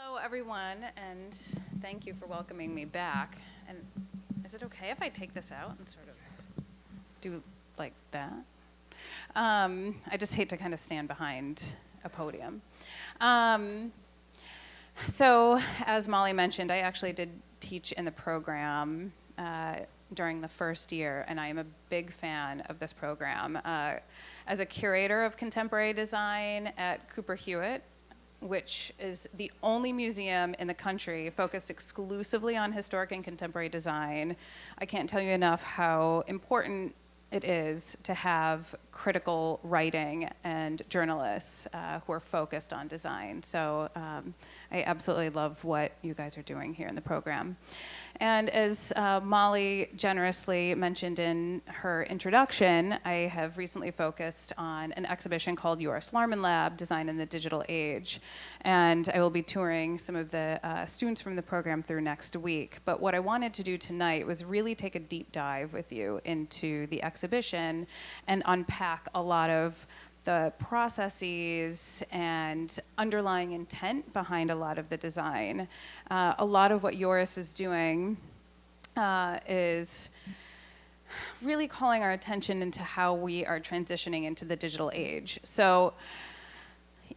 Hello, everyone, and thank you for welcoming me back. And is it okay if I take this out and sort of do like that? I just hate to kind of stand behind a podium. So, as Molly mentioned, I actually did teach in the program during the first year, and I am a big fan of this program. As a curator of contemporary design at Cooper Hewitt, which is the only museum in the country focused exclusively on historic and contemporary design, I can't tell you enough how important it is to have critical writing and journalists who are focused on design. So I absolutely love what you guys are doing here in the program. And as Molly generously mentioned in her introduction, I have recently focused on an exhibition called Joris Laarman Lab, Design in the Digital Age. And I will be touring some of the students from the program through next week. But what I wanted to do tonight was really take a deep dive with you into the exhibition and unpack a lot of the processes and underlying intent behind a lot of the design. A lot of what Joris is doing is really calling our attention into how we are transitioning into the digital age. So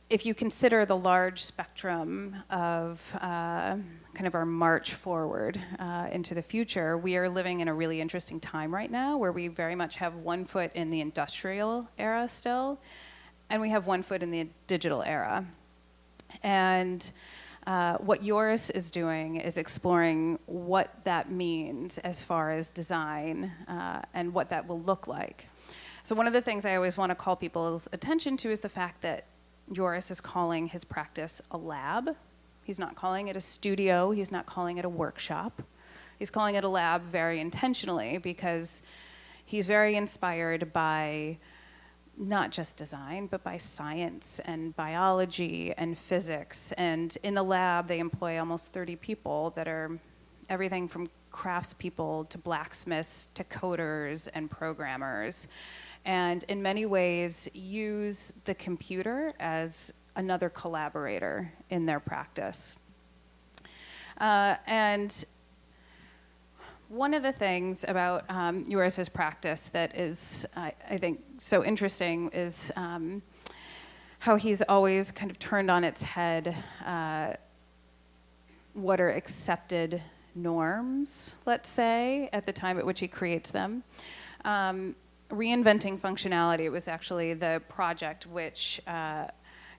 if you consider the large spectrum of kind of our march forward into the future, we are living in a really interesting time right now where we very much have one foot in the industrial era still, and we have one foot in the digital era. And what Joris is doing is exploring what that means as far as design and what that will look like. So one of the things I always want to call people's attention to is the fact that Joris is calling his practice a lab. He's not calling it a studio. He's not calling it a workshop. He's calling it a lab very intentionally because he's very inspired by not just design, but by science and biology and physics. And in the lab, they employ almost 30 people that are everything from craftspeople to blacksmiths to coders and programmers. And in many ways, use the computer as another collaborator in their practice. And one of the things about Joris's practice that is, I think, so interesting is how he's always kind of turned on its head what are accepted norms, let's say, at the time at which he creates them. Reinventing functionality was actually the project which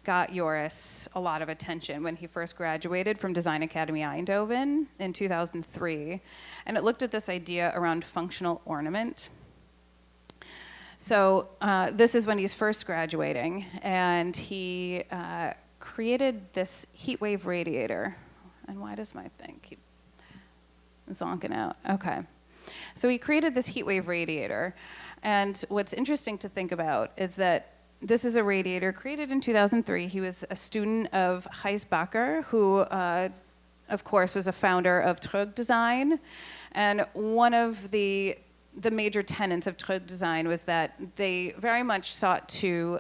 got Joris a lot of attention when he first graduated from Design Academy Eindhoven in 2003. And it looked at this idea around functional ornament. So this is when he's first graduating, and he created this heat wave radiator. And why does my thing keep zonking out? Okay. So he created this heat wave radiator. And what's interesting to think about is that this is a radiator created in 2003. He was a student of Gijs Bakker, who, of course, was a founder of Trug Design. And one of the major tenets of Trug Design was that they very much sought to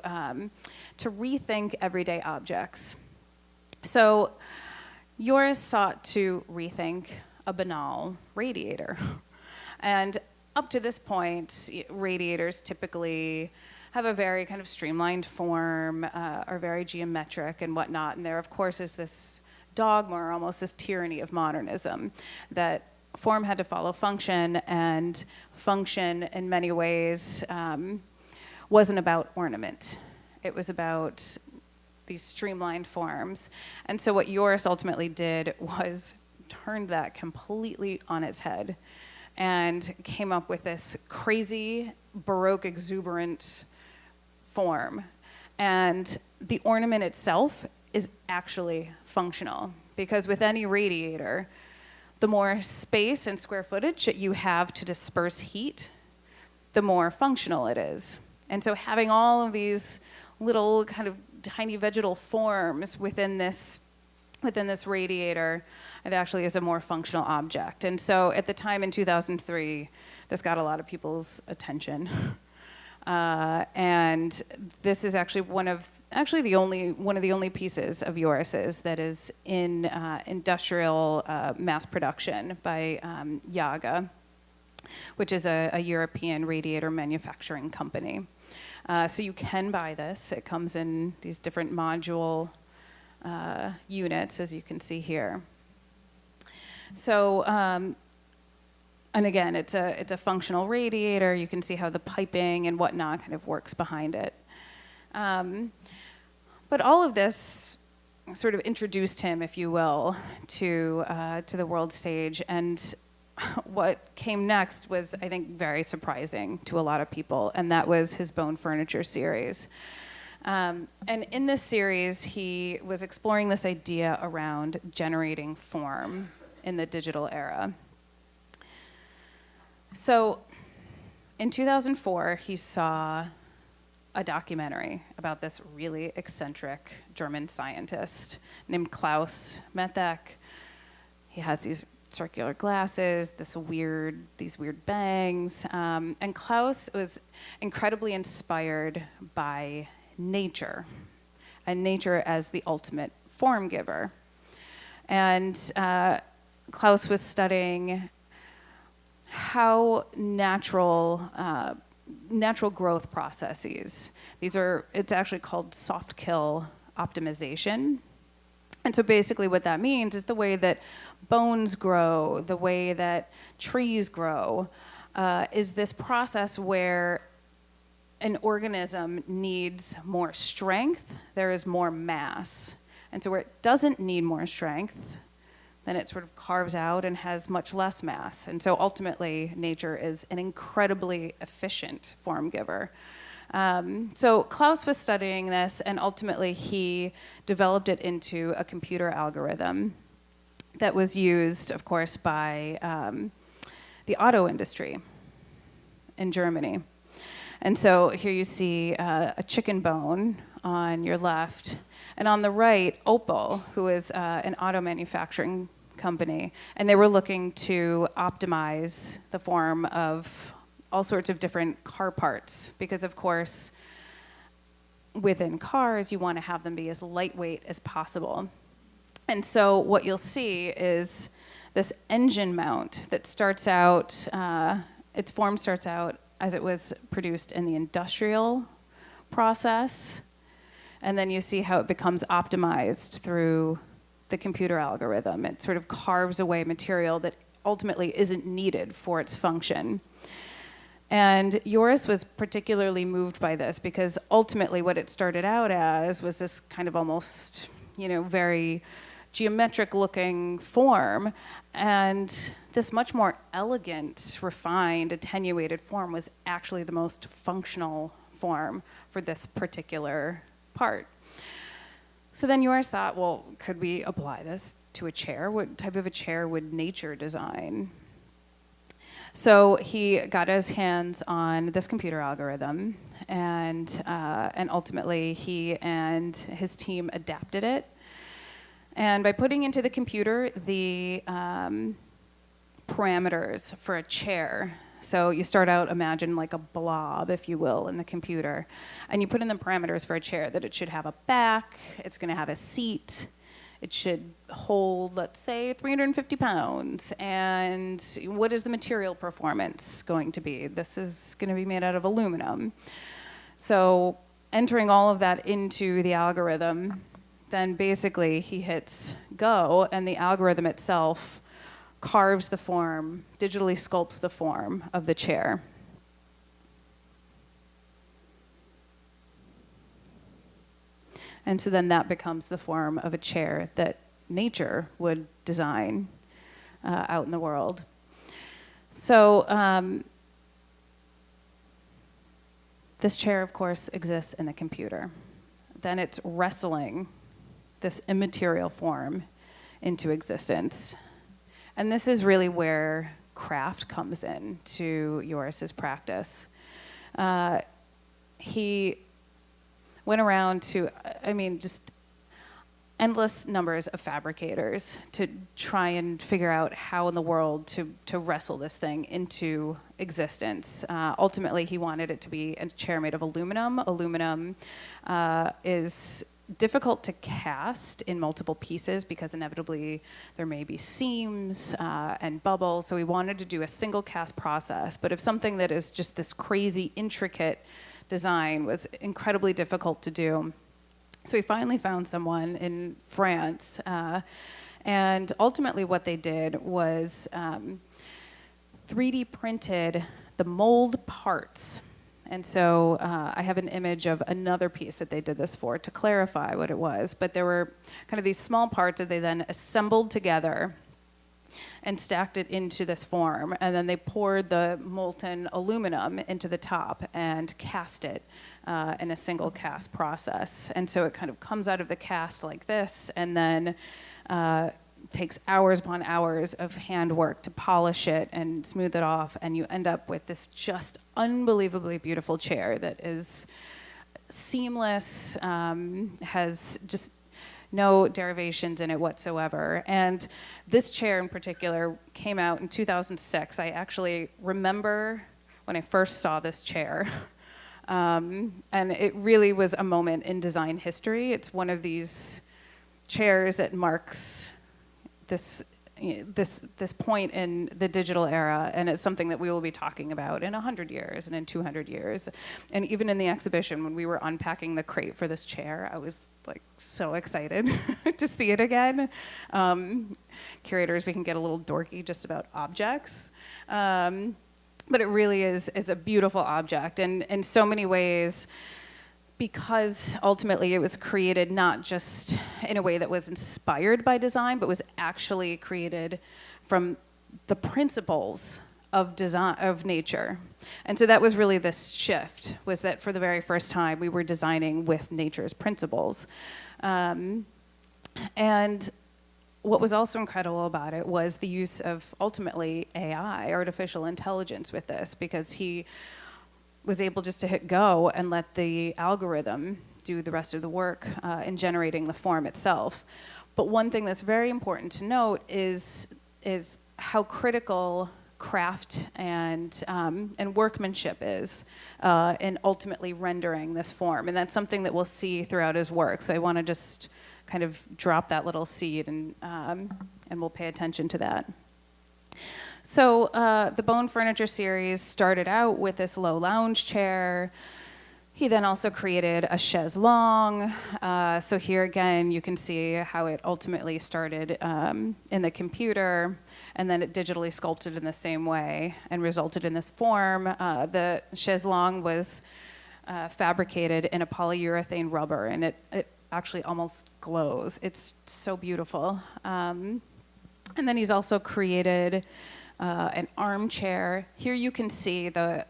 rethink everyday objects. So Joris sought to rethink a banal radiator. And up to this point, radiators typically have a very kind of streamlined form, are very geometric and whatnot. And there, of course, is this dogma or almost this tyranny of modernism that form had to follow function, and function in many ways wasn't about ornament. It was about these streamlined forms. And so what Joris ultimately did was turned that completely on its head and came up with this crazy, Baroque, exuberant form. And the ornament itself is actually functional, because with any radiator, the more space and square footage that you have to disperse heat, the more functional it is. And so having all of these little kind of tiny vegetal forms within this radiator, it actually is a more functional object. And so at the time in 2003, this got a lot of people's attention. And this is actually one of the only pieces of Joris's that is in industrial mass production by Yaga, which is a European radiator manufacturing company. So you can buy this. It comes in these different module units, as you can see here. So, and again, it's a functional radiator. You can see how the piping and whatnot kind of works behind it. But all of this sort of introduced him, if you will, to the world stage. And what came next was, I think, very surprising to a lot of people, and that was his bone furniture series. And in this series, he was exploring this idea around generating form in the digital era. So in 2004, he saw a documentary about this really eccentric German scientist named Klaus Mettec. He has these circular glasses, these weird bangs. And Klaus was incredibly inspired by nature, and nature as the ultimate form giver. And Klaus was studying how natural growth processes, it's actually called soft kill optimization. And so basically what that means is the way that bones grow, the way that trees grow, is this process where an organism needs more strength, there is more mass. And so where it doesn't need more strength, then it sort of carves out and has much less mass. And so ultimately, nature is an incredibly efficient form giver. So Klaus was studying this, and ultimately he developed it into a computer algorithm that was used, of course, by the auto industry in Germany. And so here you see a chicken bone on your left, and on the right, Opel, who is an auto manufacturing company, and they were looking to optimize the form of all sorts of different car parts, because of course, within cars, you want to have them be as lightweight as possible. And so what you'll see is this engine mount that starts out, its form starts out as it was produced in the industrial process, and then you see how it becomes optimized through the computer algorithm. It sort of carves away material that ultimately isn't needed for its function. And Joris was particularly moved by this because ultimately what it started out as was this kind of almost, very geometric looking form. And this much more elegant, refined, attenuated form was actually the most functional form for this particular part. So then Joris thought, well, could we apply this to a chair? What type of a chair would nature design? So he got his hands on this computer algorithm, and ultimately he and his team adapted it. And by putting into the computer the parameters for a chair, so you start out, imagine like a blob, if you will, in the computer, and you put in the parameters for a chair, that it should have a back, it's going to have a seat, it should hold, let's say, 350 pounds. And what is the material performance going to be? This is going to be made out of aluminum. So entering all of that into the algorithm, then basically he hits go, and the algorithm itself carves the form, digitally sculpts the form of the chair. And so then that becomes the form of a chair that nature would design out in the world. So this chair, of course, exists in the computer. Then it's wrestling this immaterial form into existence. And this is really where craft comes in to Joris's practice. He went around to, just endless numbers of fabricators to try and figure out how in the world to wrestle this thing into existence. Ultimately, he wanted it to be a chair made of aluminum. Aluminum is difficult to cast in multiple pieces because inevitably there may be seams and bubbles. So we wanted to do a single cast process. But if something that is just this crazy, intricate design was incredibly difficult to do, so we finally found someone in France. And ultimately what they did was 3D printed the mold parts. And so I have an image of another piece that they did this for to clarify what it was. But there were kind of these small parts that they then assembled together and stacked it into this form. And then they poured the molten aluminum into the top and cast it in a single cast process. And so it kind of comes out of the cast like this, and then takes hours upon hours of handwork to polish it and smooth it off, and you end up with this just unbelievably beautiful chair that is seamless, has just no derivations in it whatsoever. And this chair in particular came out in 2006. I actually remember when I first saw this chair. And it really was a moment in design history. It's one of these chairs that marks this point in the digital era, and it's something that we will be talking about in 100 years and in 200 years. And even in the exhibition, when we were unpacking the crate for this chair, I was like so excited to see it again. Curators, we can get a little dorky just about objects. But it really is a beautiful object, and in so many ways, because ultimately it was created not just in a way that was inspired by design, but was actually created from the principles of design, of nature. And so that was really this shift, was that for the very first time we were designing with nature's principles. And what was also incredible about it was the use of ultimately AI, artificial intelligence, with this, because he was able just to hit go and let the algorithm do the rest of the work in generating the form itself. But one thing that's very important to note is how critical craft and workmanship is in ultimately rendering this form. And that's something that we'll see throughout his work. So I want to just kind of drop that little seed, and we'll pay attention to that. So the Bone Furniture series started out with this low lounge chair. He then also created a chaise longue. So here again, you can see how it ultimately started in the computer, and then it digitally sculpted in the same way and resulted in this form. The chaise longue was fabricated in a polyurethane rubber, and it actually almost glows. It's so beautiful. And then he's also created an armchair. Here you can see the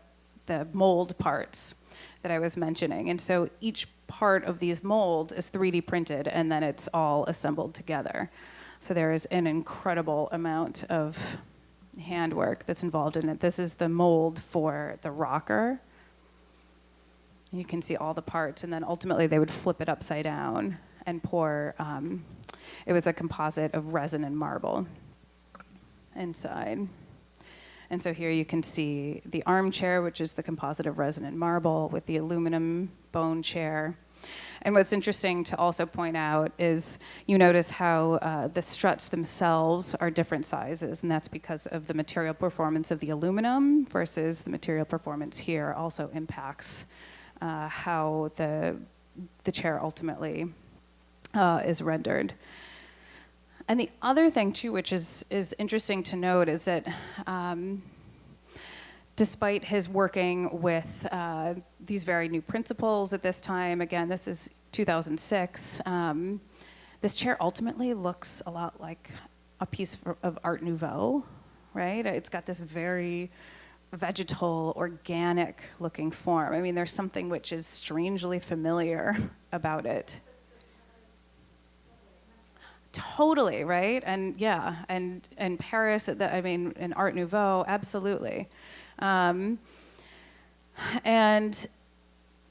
mold parts that I was mentioning. And so each part of these molds is 3D printed, and then it's all assembled together. So there is an incredible amount of handwork that's involved in it. This is the mold for the rocker. You can see all the parts, and then ultimately they would flip it upside down and pour, it was a composite of resin and marble inside. And so here you can see the armchair, which is the composite of resin and marble, with the aluminum bone chair. And what's interesting to also point out is you notice how the struts themselves are different sizes, and that's because of the material performance of the aluminum versus the material performance here also impacts how the chair ultimately is rendered. And the other thing, too, which is interesting to note, is that despite his working with these very new principles at this time, again, this is 2006, this chair ultimately looks a lot like a piece of Art Nouveau, right? It's got this very vegetal, organic-looking form. I mean, there's something which is strangely familiar about it. Totally, right? And yeah, and Paris, I mean, in Art Nouveau, absolutely. And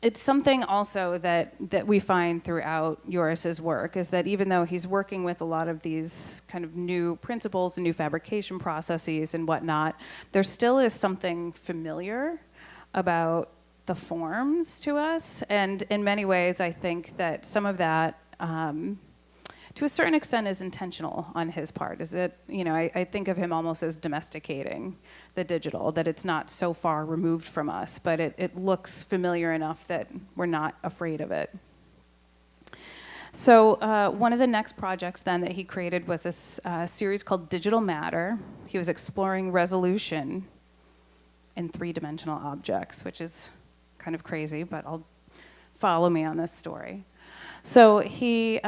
it's something also that we find throughout Joris's work, is that even though he's working with a lot of these kind of new principles and new fabrication processes and whatnot, there still is something familiar about the forms to us. And in many ways, I think that some of that, to a certain extent, is intentional on his part. Is it, I think of him almost as domesticating the digital, that it's not so far removed from us, but it looks familiar enough that we're not afraid of it. So one of the next projects then that he created was this series called Digital Matter. He was exploring resolution in three-dimensional objects, which is kind of crazy, but follow me on this story. So he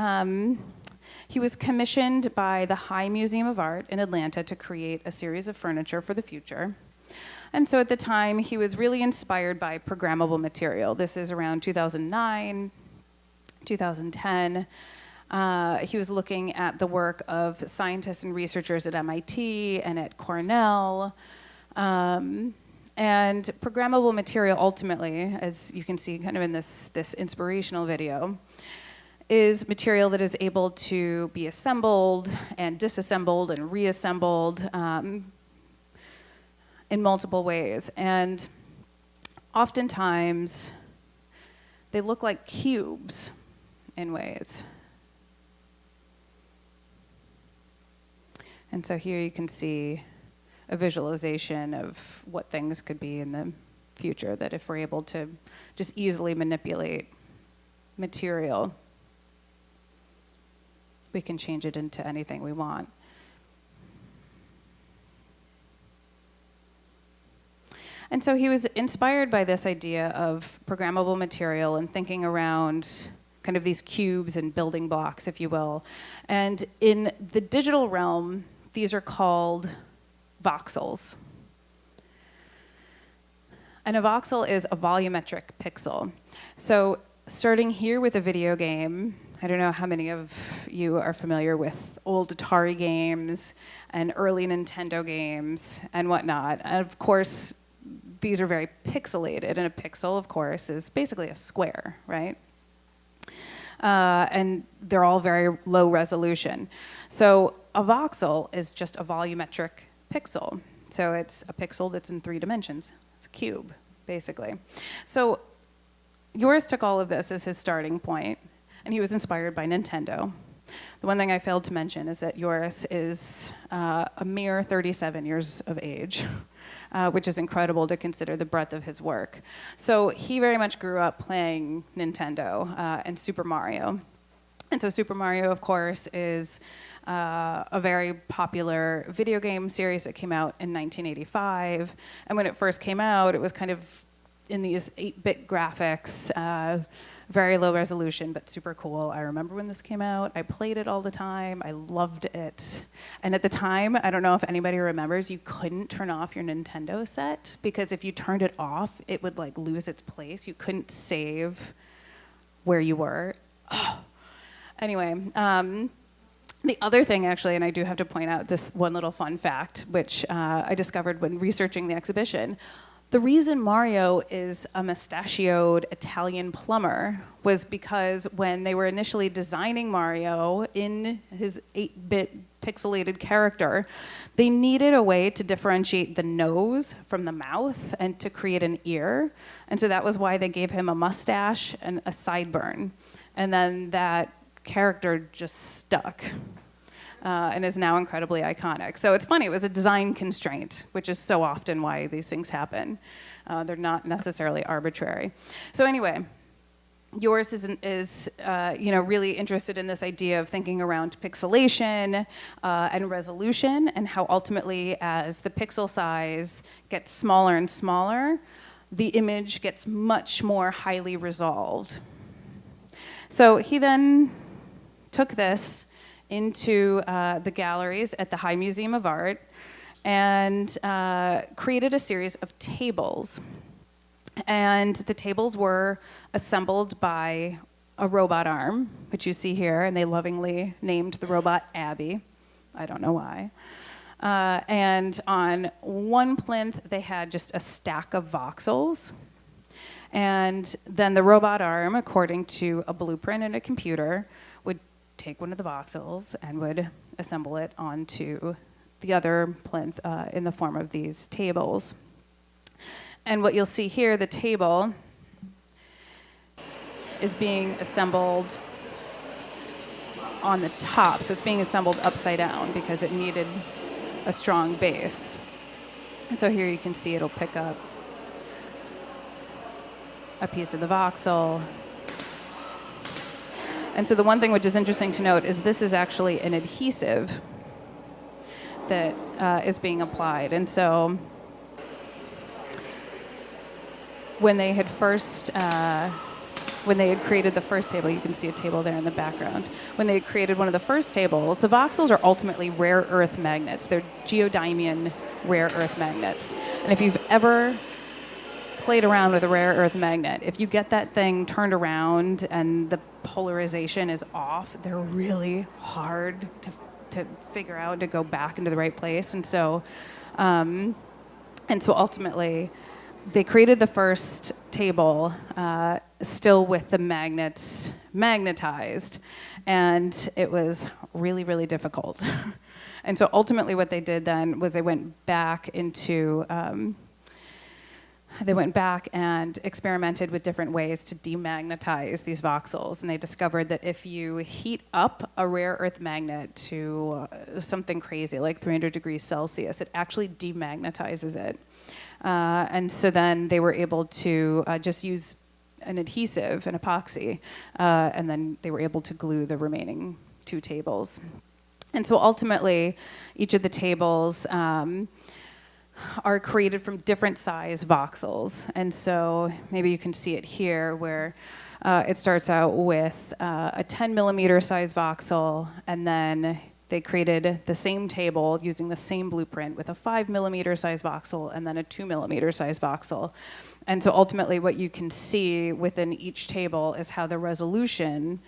was commissioned by the High Museum of Art in Atlanta to create a series of furniture for the future. And so at the time, he was really inspired by programmable material. This is around 2009, 2010. He was looking at the work of scientists and researchers at MIT and at Cornell. And programmable material ultimately, as you can see kind of in this inspirational video, is material that is able to be assembled and disassembled and reassembled in multiple ways. And oftentimes, they look like cubes in ways. And so here you can see a visualization of what things could be in the future, that if we're able to just easily manipulate material, we can change it into anything we want. And so he was inspired by this idea of programmable material and thinking around kind of these cubes and building blocks, if you will. And in the digital realm, these are called voxels. And a voxel is a volumetric pixel. So starting here with a video game, I don't know how many of you are familiar with old Atari games and early Nintendo games and whatnot. And of course, these are very pixelated, and a pixel, of course, is basically a square, right? And they're all very low resolution. So a voxel is just a volumetric pixel. So it's a pixel that's in 3 dimensions. It's a cube, basically. So Joris took all of this as his starting point, and he was inspired by Nintendo. The one thing I failed to mention is that Joris is a mere 37 years of age, which is incredible to consider the breadth of his work. So he very much grew up playing Nintendo and Super Mario. And so Super Mario, of course, is a very popular video game series that came out in 1985. And when it first came out, it was kind of in these 8-bit graphics, very low resolution, but super cool. I remember when this came out. I played it all the time. I loved it. And at the time, I don't know if anybody remembers, you couldn't turn off your Nintendo set, because if you turned it off, it would like lose its place. You couldn't save where you were. Oh. Anyway, the other thing, actually, and I do have to point out this one little fun fact, which I discovered when researching the exhibition. The reason Mario is a mustachioed Italian plumber was because when they were initially designing Mario in his 8-bit pixelated character, they needed a way to differentiate the nose from the mouth and to create an ear. And so that was why they gave him a mustache and a sideburn. And then that character just stuck. And is now incredibly iconic. So it's funny, it was a design constraint, which is so often why these things happen. They're not necessarily arbitrary. So anyway, Joris is really interested in this idea of thinking around pixelation and resolution, and how ultimately, as the pixel size gets smaller and smaller, the image gets much more highly resolved. So he then took this into the galleries at the High Museum of Art and created a series of tables. And the tables were assembled by a robot arm, which you see here, and they lovingly named the robot Abby. I don't know why. And on one plinth, they had just a stack of voxels. And then the robot arm, according to a blueprint in a computer, would take one of the voxels and would assemble it onto the other plinth in the form of these tables. And what you'll see here, the table is being assembled on the top. So it's being assembled upside down because it needed a strong base. And so here you can see it'll pick up a piece of the voxel. And so the one thing which is interesting to note is this is actually an adhesive that is being applied. And so when they had created the first table, you can see a table there in the background. When they had created one of the first tables, the voxels are ultimately rare earth magnets. They're geodymium rare earth magnets. And if you've ever played around with a rare earth magnet, if you get that thing turned around and the polarization is off, they're really hard to figure out, to go back into the right place. And so ultimately, they created the first table still with the magnets magnetized, and it was really, really difficult. And so ultimately what they did then was they went back and experimented with different ways to demagnetize these voxels. And they discovered that if you heat up a rare earth magnet to something crazy, like 300 degrees Celsius, it actually demagnetizes it. And so then they were able to just use an adhesive, an epoxy, and then they were able to glue the remaining two tables. And so ultimately, each of the tables are created from different size voxels. And so maybe you can see it here where it starts out with a 10 millimeter size voxel, and then they created the same table using the same blueprint with a 5 millimeter size voxel and then a 2 millimeter size voxel. And so ultimately what you can see within each table is how the resolution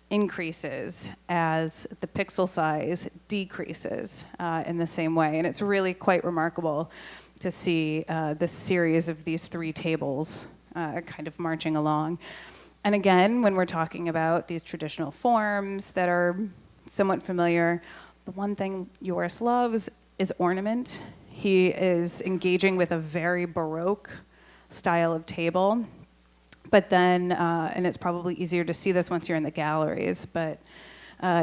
increases as the pixel size decreases in the same way. And it's really quite remarkable to see this series of these three tables kind of marching along. And again, when we're talking about these traditional forms that are somewhat familiar, the one thing Joris loves is ornament. He is engaging with a very Baroque style of table. But then, and it's probably easier to see this once you're in the galleries, but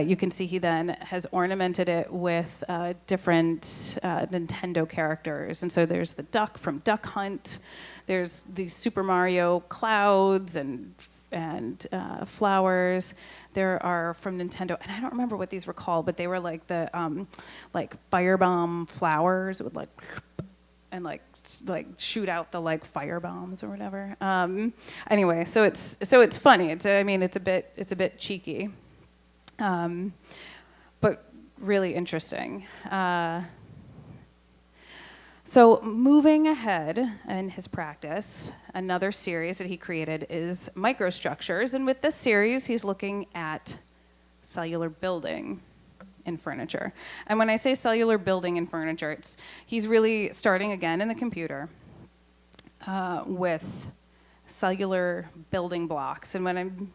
you can see he then has ornamented it with different Nintendo characters. And so there's the duck from Duck Hunt, there's the Super Mario clouds and flowers. There are from Nintendo, and I don't remember what these were called, but they were like the like firebomb flowers. It would like shoot out the like fire bombs or whatever. Anyway, so it's funny. It's a bit cheeky, but really interesting. So moving ahead in his practice, another series that he created is microstructures, and with this series, he's looking at cellular building in furniture. And when I say cellular building in furniture, he's really starting again in the computer with cellular building blocks. And when I'm,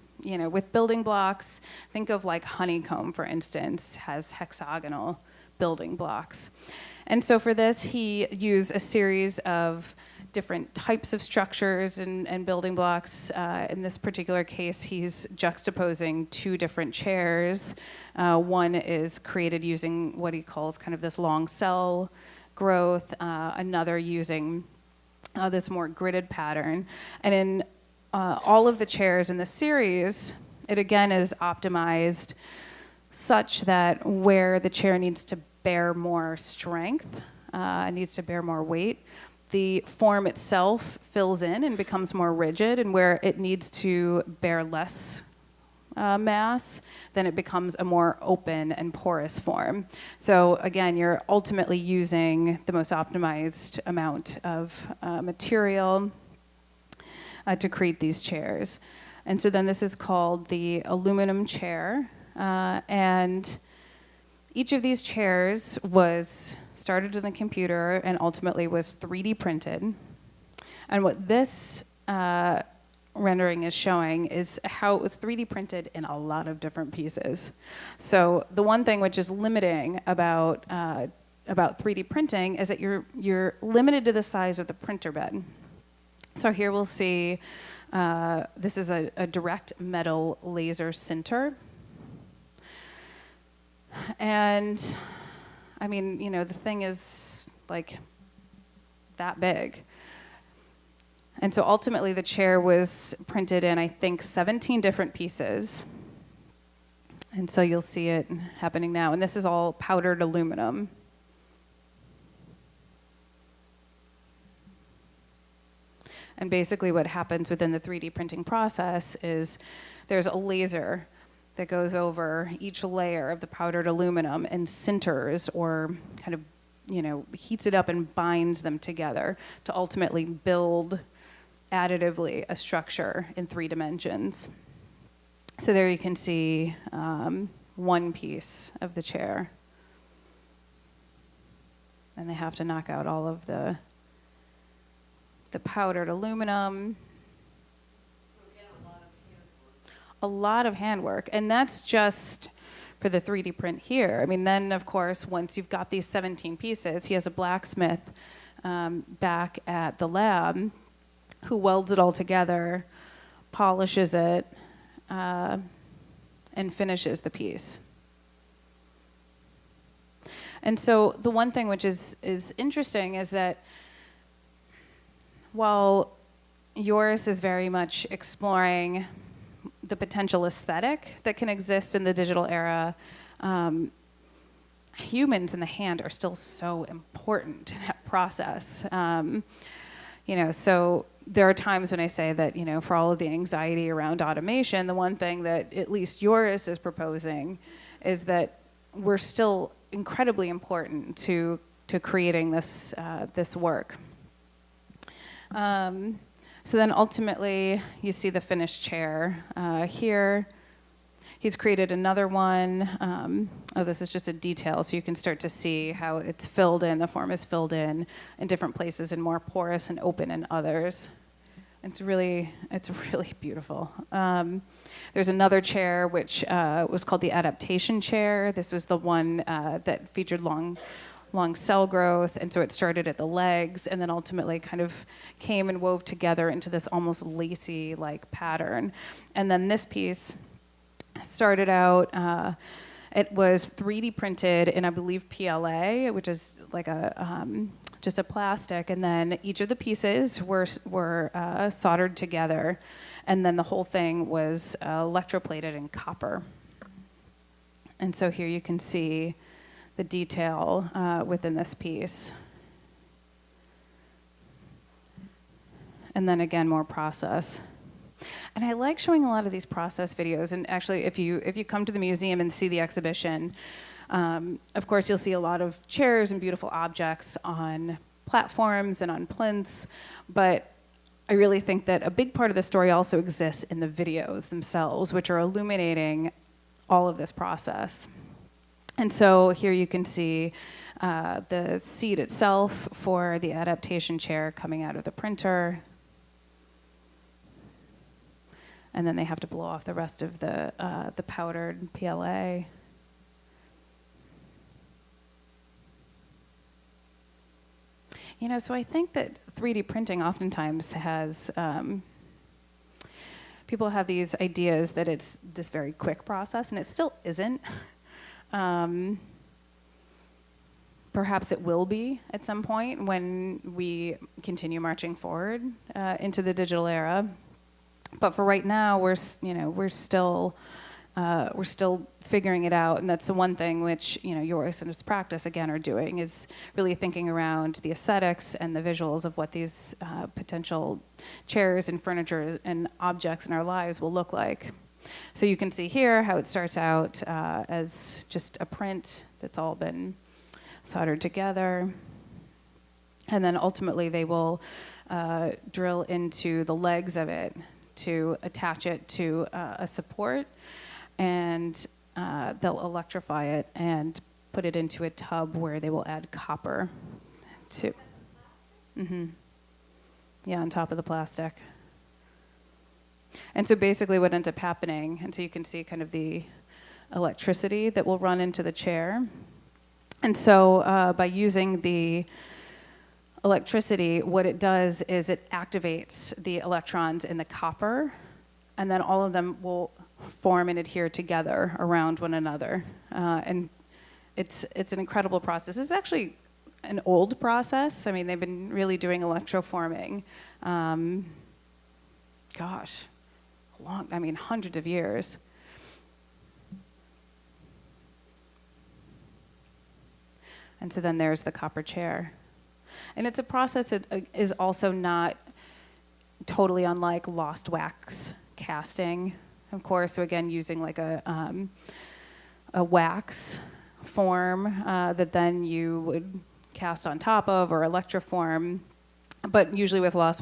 with building blocks, think of like honeycomb, for instance, has hexagonal building blocks. And so for this, he used a series of different types of structures and building blocks. In this particular case, he's juxtaposing two different chairs. One is created using what he calls kind of this long cell growth, another using this more gridded pattern. And in all of the chairs in the series, it again is optimized such that where the chair needs to bear more strength, needs to bear more weight, the form itself fills in and becomes more rigid, and where it needs to bear less mass, then it becomes a more open and porous form. So again, you're ultimately using the most optimized amount of material to create these chairs. And so then this is called the aluminum chair, and each of these chairs was started in the computer and ultimately was 3D printed. And what this rendering is showing is how it was 3D printed in a lot of different pieces. So the one thing which is limiting about 3D printing is that you're limited to the size of the printer bed. So here we'll see, this is a direct metal laser sinter. And I mean, you know, the thing is like that big. And so ultimately the chair was printed in, I think, 17 different pieces. And so you'll see it happening now. And this is all powdered aluminum. And basically what happens within the 3D printing process is there's a laser that goes over each layer of the powdered aluminum and sinters, or kind of, you know, heats it up and binds them together to ultimately build additively a structure in 3 dimensions. So there you can see one piece of the chair. And they have to knock out all of the powdered aluminum. A lot of handwork. And that's just for the 3D print here. I mean, then, of course, once you've got these 17 pieces, he has a blacksmith back at the lab who welds it all together, polishes it, and finishes the piece. And so the one thing which is interesting is that while Joris is very much exploring the potential aesthetic that can exist in the digital era, humans in the hand are still so important in that process. You know, so there are times when I say that, you know, for all of the anxiety around automation, the one thing that at least Joris is proposing is that we're still incredibly important to creating this work. So then ultimately, you see the finished chair here. He's created another one. Oh, this is just a detail, so you can start to see how it's filled in, the form is filled in different places and more porous and open in others. It's really beautiful. There's another chair which was called the adaptation chair. This was the one that featured long cell growth, and so it started at the legs and then ultimately kind of came and wove together into this almost lacy-like pattern. And then this piece started out, it was 3D printed in, I believe, PLA, which is like just a plastic, and then each of the pieces were soldered together, and then the whole thing was electroplated in copper. And so here you can see the detail within this piece. And then again, more process. And I like showing a lot of these process videos. And actually, if you come to the museum and see the exhibition, of course, you'll see a lot of chairs and beautiful objects on platforms and on plinths. But I really think that a big part of the story also exists in the videos themselves, which are illuminating all of this process. And so here you can see the seat itself for the adaptation chair coming out of the printer. And then they have to blow off the rest of the powdered PLA. You know, so I think that 3D printing oftentimes has, people have these ideas that it's this very quick process, and it still isn't. Perhaps it will be at some point when we continue marching forward into the digital era. But for right now, we're still figuring it out, and that's the one thing which, you know, Joris and his practice again are doing, is really thinking around the aesthetics and the visuals of what these potential chairs and furniture and objects in our lives will look like. So you can see here how it starts out as just a print that's all been soldered together, and then ultimately they will drill into the legs of it to attach it to a support, and they'll electrify it and put it into a tub where they will add copper to. Mm-hmm. Yeah, on top of the plastic. And so basically what ends up happening, and so you can see kind of the electricity that will run into the chair. And so by using the electricity, what it does is it activates the electrons in the copper, and then all of them will form and adhere together around one another. And it's an incredible process. It's actually an old process. I mean, they've been really doing electroforming, hundreds of years. And so then there's the copper chair. And it's a process that is also not totally unlike lost wax casting, of course. So again, using like a wax form that then you would cast on top of or electroform. But usually with lost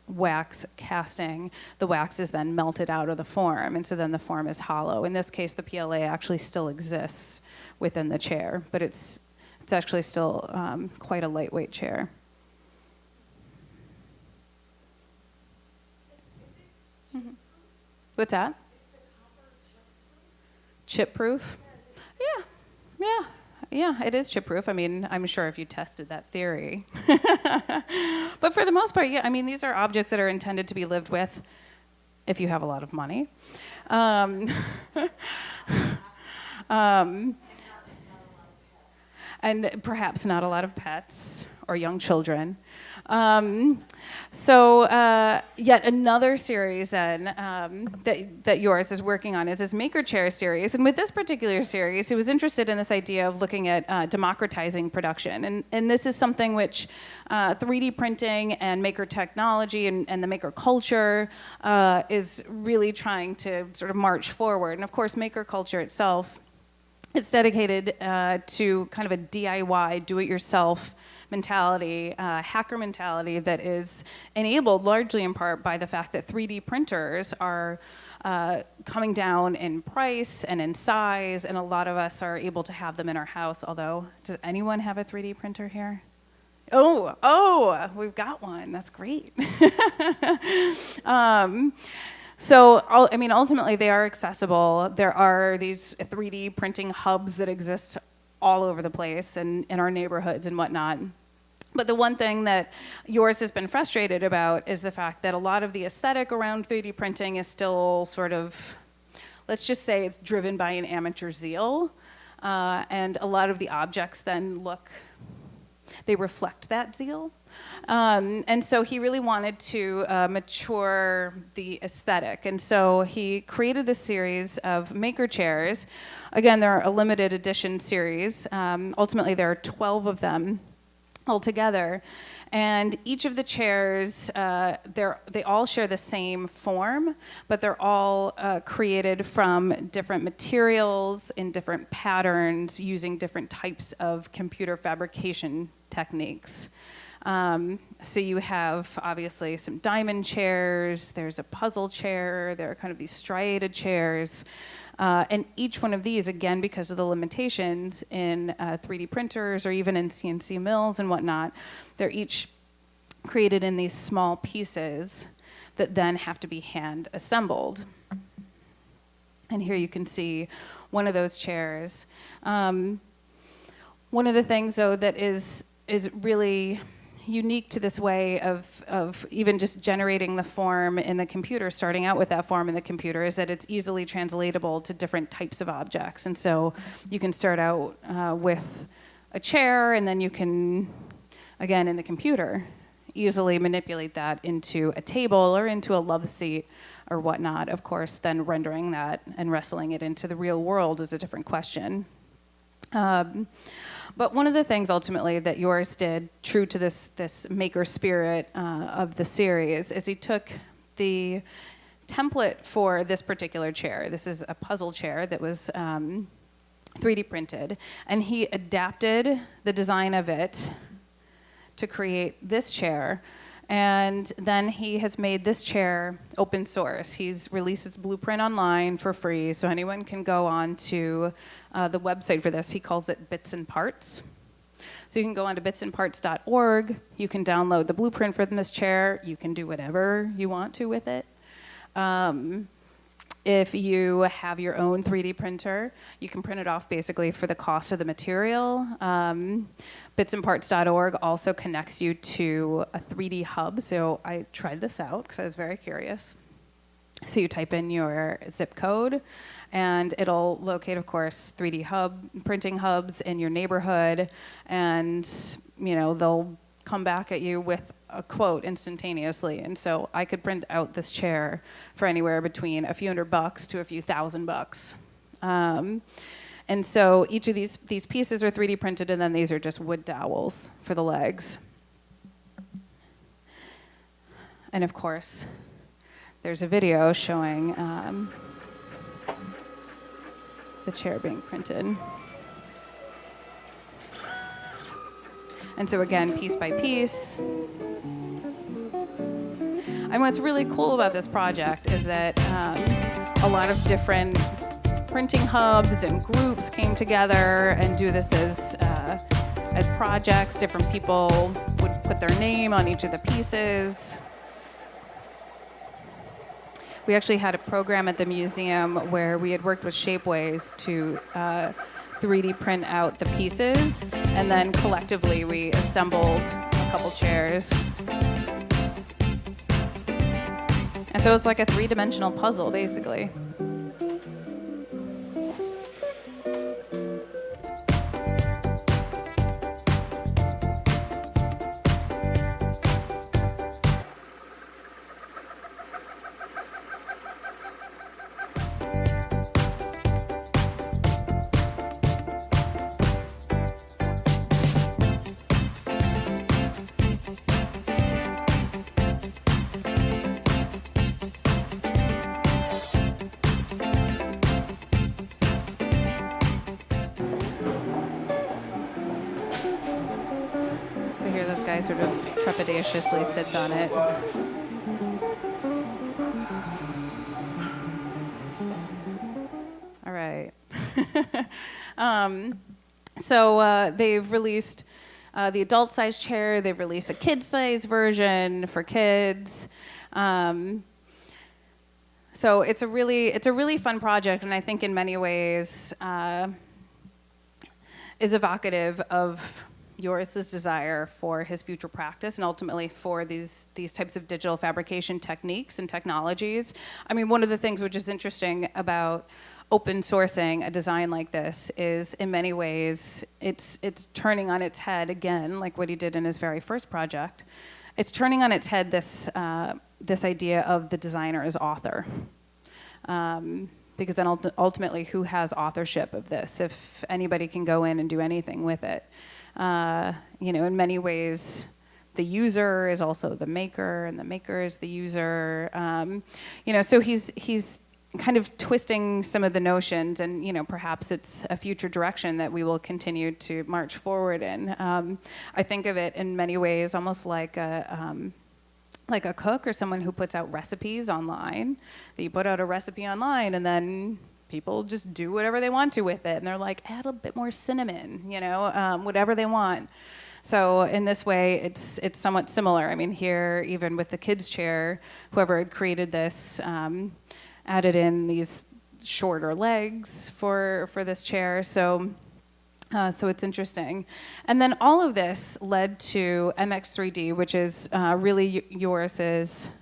wax casting, the wax is then melted out of the form, and so then the form is hollow. In this case, the PLA actually still exists within the chair, but it's actually still quite a lightweight chair. Mm-hmm. What's that? Is the copper chip-proof? Chip-proof? Yeah, it is chip-proof. I mean, I'm sure if you tested that theory. But for the most part, yeah, I mean, these are objects that are intended to be lived with if you have a lot of money. And perhaps not a lot of pets or young children. Yet another series then that Joris is working on is his Maker Chair series. And with this particular series, he was interested in this idea of looking at democratizing production. And this is something which 3D printing and maker technology and the maker culture is really trying to sort of march forward. And of course, maker culture itself, it's dedicated to kind of a DIY, do-it-yourself mentality, hacker mentality that is enabled largely in part by the fact that 3D printers are coming down in price and in size, and a lot of us are able to have them in our house. Although, does anyone have a 3D printer here? Oh, we've got one. That's great. So, I mean, ultimately, they are accessible. There are these 3D printing hubs that exist all over the place and in our neighborhoods and whatnot. But the one thing that Joris has been frustrated about is the fact that a lot of the aesthetic around 3D printing is still sort of, let's just say it's driven by an amateur zeal. And a lot of the objects then they reflect that zeal. And so he really wanted to mature the aesthetic. And so he created this series of maker chairs. Again, they're a limited edition series. Ultimately, there are 12 of them altogether. And each of the chairs, they all share the same form, but they're all created from different materials in different patterns using different types of computer fabrication techniques. So you have obviously some diamond chairs, there's a puzzle chair, there are kind of these striated chairs. And each one of these, again, because of the limitations in 3D printers or even in CNC mills and whatnot, they're each created in these small pieces that then have to be hand assembled. And here you can see one of those chairs. One of the things, though, that is really unique to this way of even just generating the form in the computer, starting out with that form in the computer, is that it's easily translatable to different types of objects. And so you can start out with a chair, and then you can, again, in the computer, easily manipulate that into a table or into a love seat or whatnot. Of course, then rendering that and wrestling it into the real world is a different question. But one of the things ultimately that Joris did, true to this maker spirit of the series, is he took the template for this particular chair. This is a puzzle chair that was 3D printed, and he adapted the design of it to create this chair. And then he has made this chair open source. He's released his blueprint online for free, so anyone can go on to the website for this. He calls it Bits and Parts. So you can go on to bitsandparts.org. You can download the blueprint for this chair. You can do whatever you want to with it. If you have your own 3D printer, you can print it off basically for the cost of the material. Bitsandparts.org also connects you to a 3D hub. So I tried this out because I was very curious. So you type in your zip code, and it'll locate, of course, 3D printing hubs in your neighborhood, and they'll come back at you with a quote instantaneously. And so I could print out this chair for anywhere between a few $100 to a few $1,000. And so each of these pieces are 3D printed, and then these are just wood dowels for the legs. And of course, there's a video showing the chair being printed. And so again, piece by piece. And what's really cool about this project is that a lot of different printing hubs and groups came together and do this as projects. Different people would put their name on each of the pieces. We actually had a program at the museum where we had worked with Shapeways to 3D print out the pieces, and then collectively we assembled a couple chairs. And so it's like a three-dimensional puzzle, basically. So here this guy sort of trepidatiously sits on it. All right. So they've released the adult-sized chair. They've released a kid-size version for kids. So it's a really fun project, and I think in many ways is evocative of Joris's desire for his future practice and ultimately for these types of digital fabrication techniques and technologies. I mean, one of the things which is interesting about open sourcing a design like this is in many ways it's turning on its head again, like what he did in his very first project. It's turning on its head this idea of the designer as author. Because then ultimately, who has authorship of this if anybody can go in and do anything with it? In many ways, the user is also the maker, and the maker is the user. So he's kind of twisting some of the notions, and perhaps it's a future direction that we will continue to march forward in. I think of it in many ways almost like a cook or someone who puts out recipes online. That you put out a recipe online, and then people just do whatever they want to with it, and they're like, add a bit more cinnamon, whatever they want. So in this way, it's somewhat similar. I mean, here, even with the kids' chair, whoever had created this added in these shorter legs for this chair. So it's interesting. And then all of this led to MX3D, which is really Joris's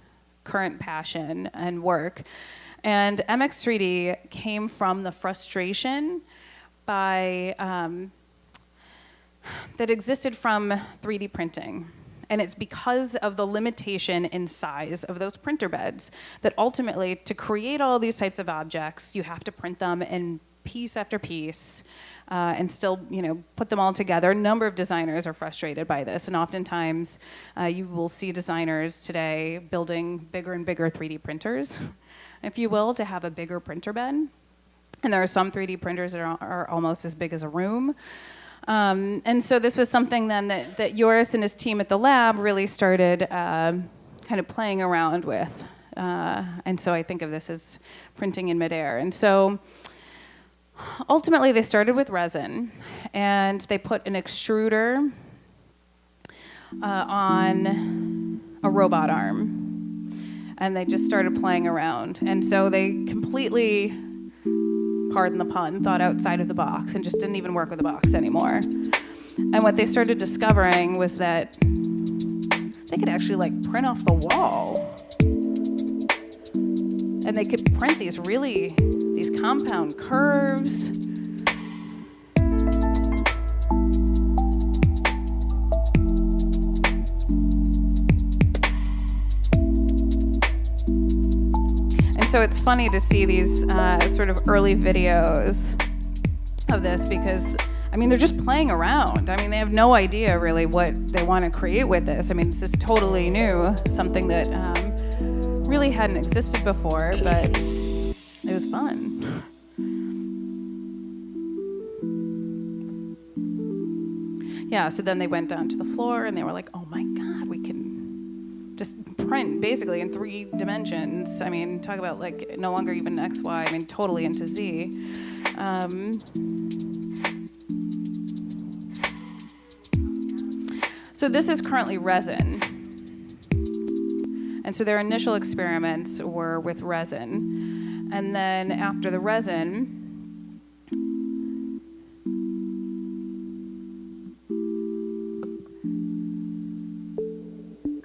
current passion and work. And MX3D came from the frustration that existed from 3D printing. And it's because of the limitation in size of those printer beds that ultimately, to create all these types of objects, you have to print them in piece after piece and still, put them all together. A number of designers are frustrated by this, and oftentimes you will see designers today building bigger and bigger 3D printers, if you will, to have a bigger printer bed. And there are some 3D printers that are almost as big as a room. And so this was something then that Joris and his team at the lab really started kind of playing around with. And so I think of this as printing in midair. And so ultimately they started with resin, and they put an extruder on a robot arm. and they just started playing around. And so they completely, pardon the pun, thought outside of the box and just didn't even work with the box anymore. And what they started discovering was that they could actually like print off the wall. And they could print these compound curves. And so it's funny to see these sort of early videos of this because, I mean, they're just playing around. I mean, they have no idea really what they want to create with this. I mean, this is totally new, something that really hadn't existed before, but it was fun. Yeah, so then they went down to the floor and they were like, oh my God, we can just print basically in 3 dimensions. I mean, talk about like no longer even X, Y, I mean, totally into Z. So this is currently resin. And so their initial experiments were with resin. And then after the resin,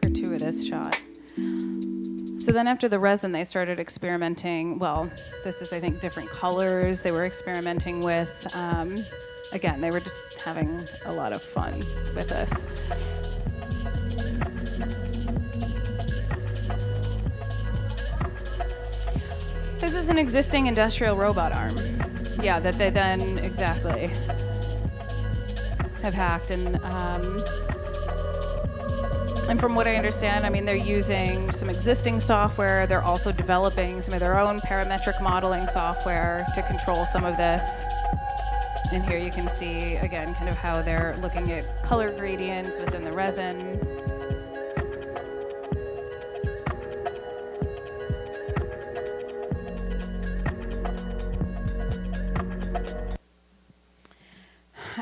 gratuitous shot. So then after the resin, they started experimenting, well, this is, I think, different colors. They were experimenting with, again, they were just having a lot of fun with this. This is an existing industrial robot arm. Yeah, that they then, exactly, have hacked. And from what I understand, I mean, they're using some existing software. They're also developing some of their own parametric modeling software to control some of this. And here you can see, again, kind of how they're looking at color gradients within the resin.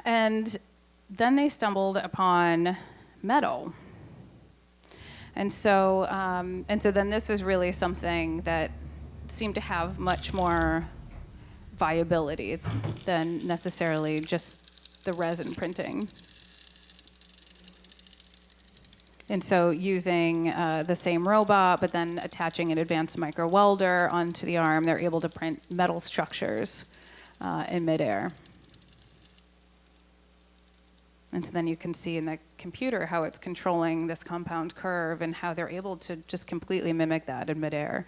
And then they stumbled upon metal. And so then this was really something that seemed to have much more viability than necessarily just the resin printing. And so using the same robot, but then attaching an advanced micro welder onto the arm, they're able to print metal structures in midair. And so then you can see in the computer how it's controlling this compound curve and how they're able to just completely mimic that in midair.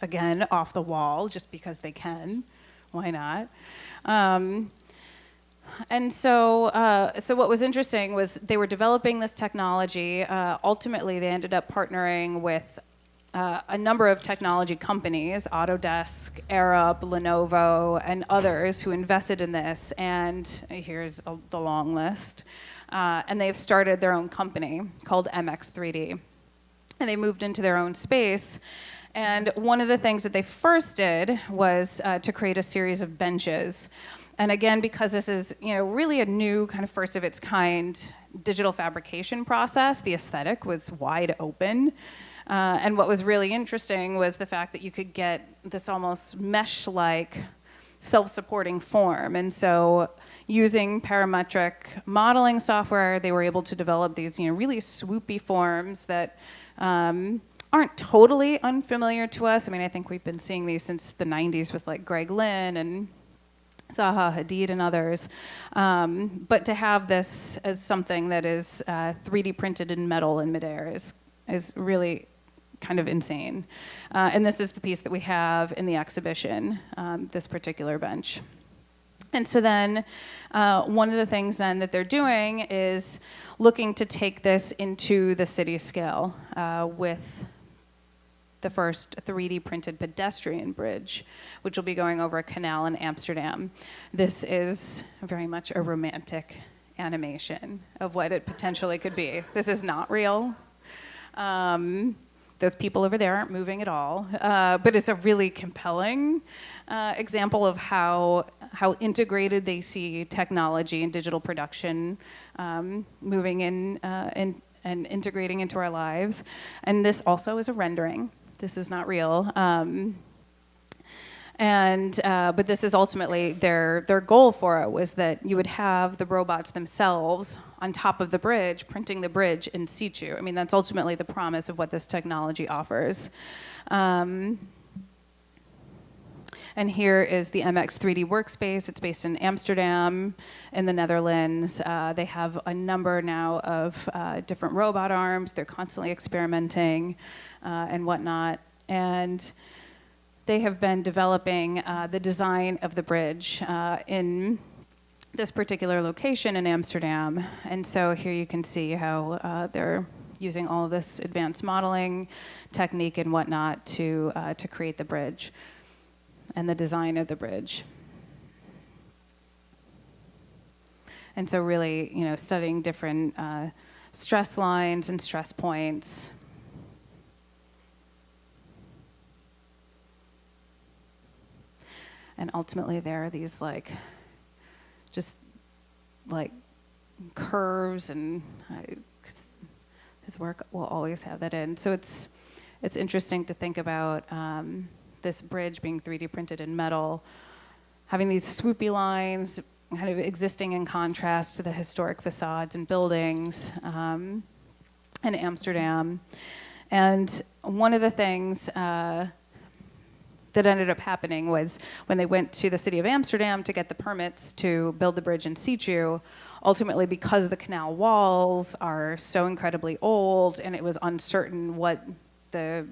Again, off the wall, just because they can. Why not? And so what was interesting was they were developing this technology. Ultimately, they ended up partnering with a number of technology companies, Autodesk, Arup, Lenovo, and others who invested in this. And here's the long list. And they've started their own company called MX3D. And they moved into their own space. And one of the things that they first did was to create a series of benches. And again, because this is really a new kind of first of its kind digital fabrication process, the aesthetic was wide open. And what was really interesting was the fact that you could get this almost mesh-like self-supporting form. And so using parametric modeling software, they were able to develop these really swoopy forms that aren't totally unfamiliar to us. I mean, I think we've been seeing these since the 90s with like Greg Lynn and Zaha Hadid and others. But to have this as something that is 3D printed in metal in midair is really kind of insane. And this is the piece that we have in the exhibition, this particular bench. And so then one of the things then that they're doing is looking to take this into the city scale with the first 3D printed pedestrian bridge, which will be going over a canal in Amsterdam. This is very much a romantic animation of what it potentially could be. This is not real. Those people over there aren't moving at all, but it's a really compelling example of how integrated they see technology and digital production moving in and integrating into our lives. And this also is a rendering. This is not real. But this is ultimately their goal for it, was that you would have the robots themselves on top of the bridge, printing the bridge in situ. I mean, that's ultimately the promise of what this technology offers. And here is the MX 3D workspace. It's based in Amsterdam in the Netherlands. They have a number now of different robot arms. They're constantly experimenting and whatnot. And they have been developing the design of the bridge in this particular location in Amsterdam. And so here you can see how they're using all of this advanced modeling technique and whatnot to create the bridge and the design of the bridge. And so really, studying different stress lines and stress points. And ultimately there are these just curves, and his work will always have that in. So it's interesting to think about this bridge being 3D printed in metal, having these swoopy lines kind of existing in contrast to the historic facades and buildings in Amsterdam. And one of the things that ended up happening was when they went to the city of Amsterdam to get the permits to build the bridge in situ, ultimately because the canal walls are so incredibly old and it was uncertain what the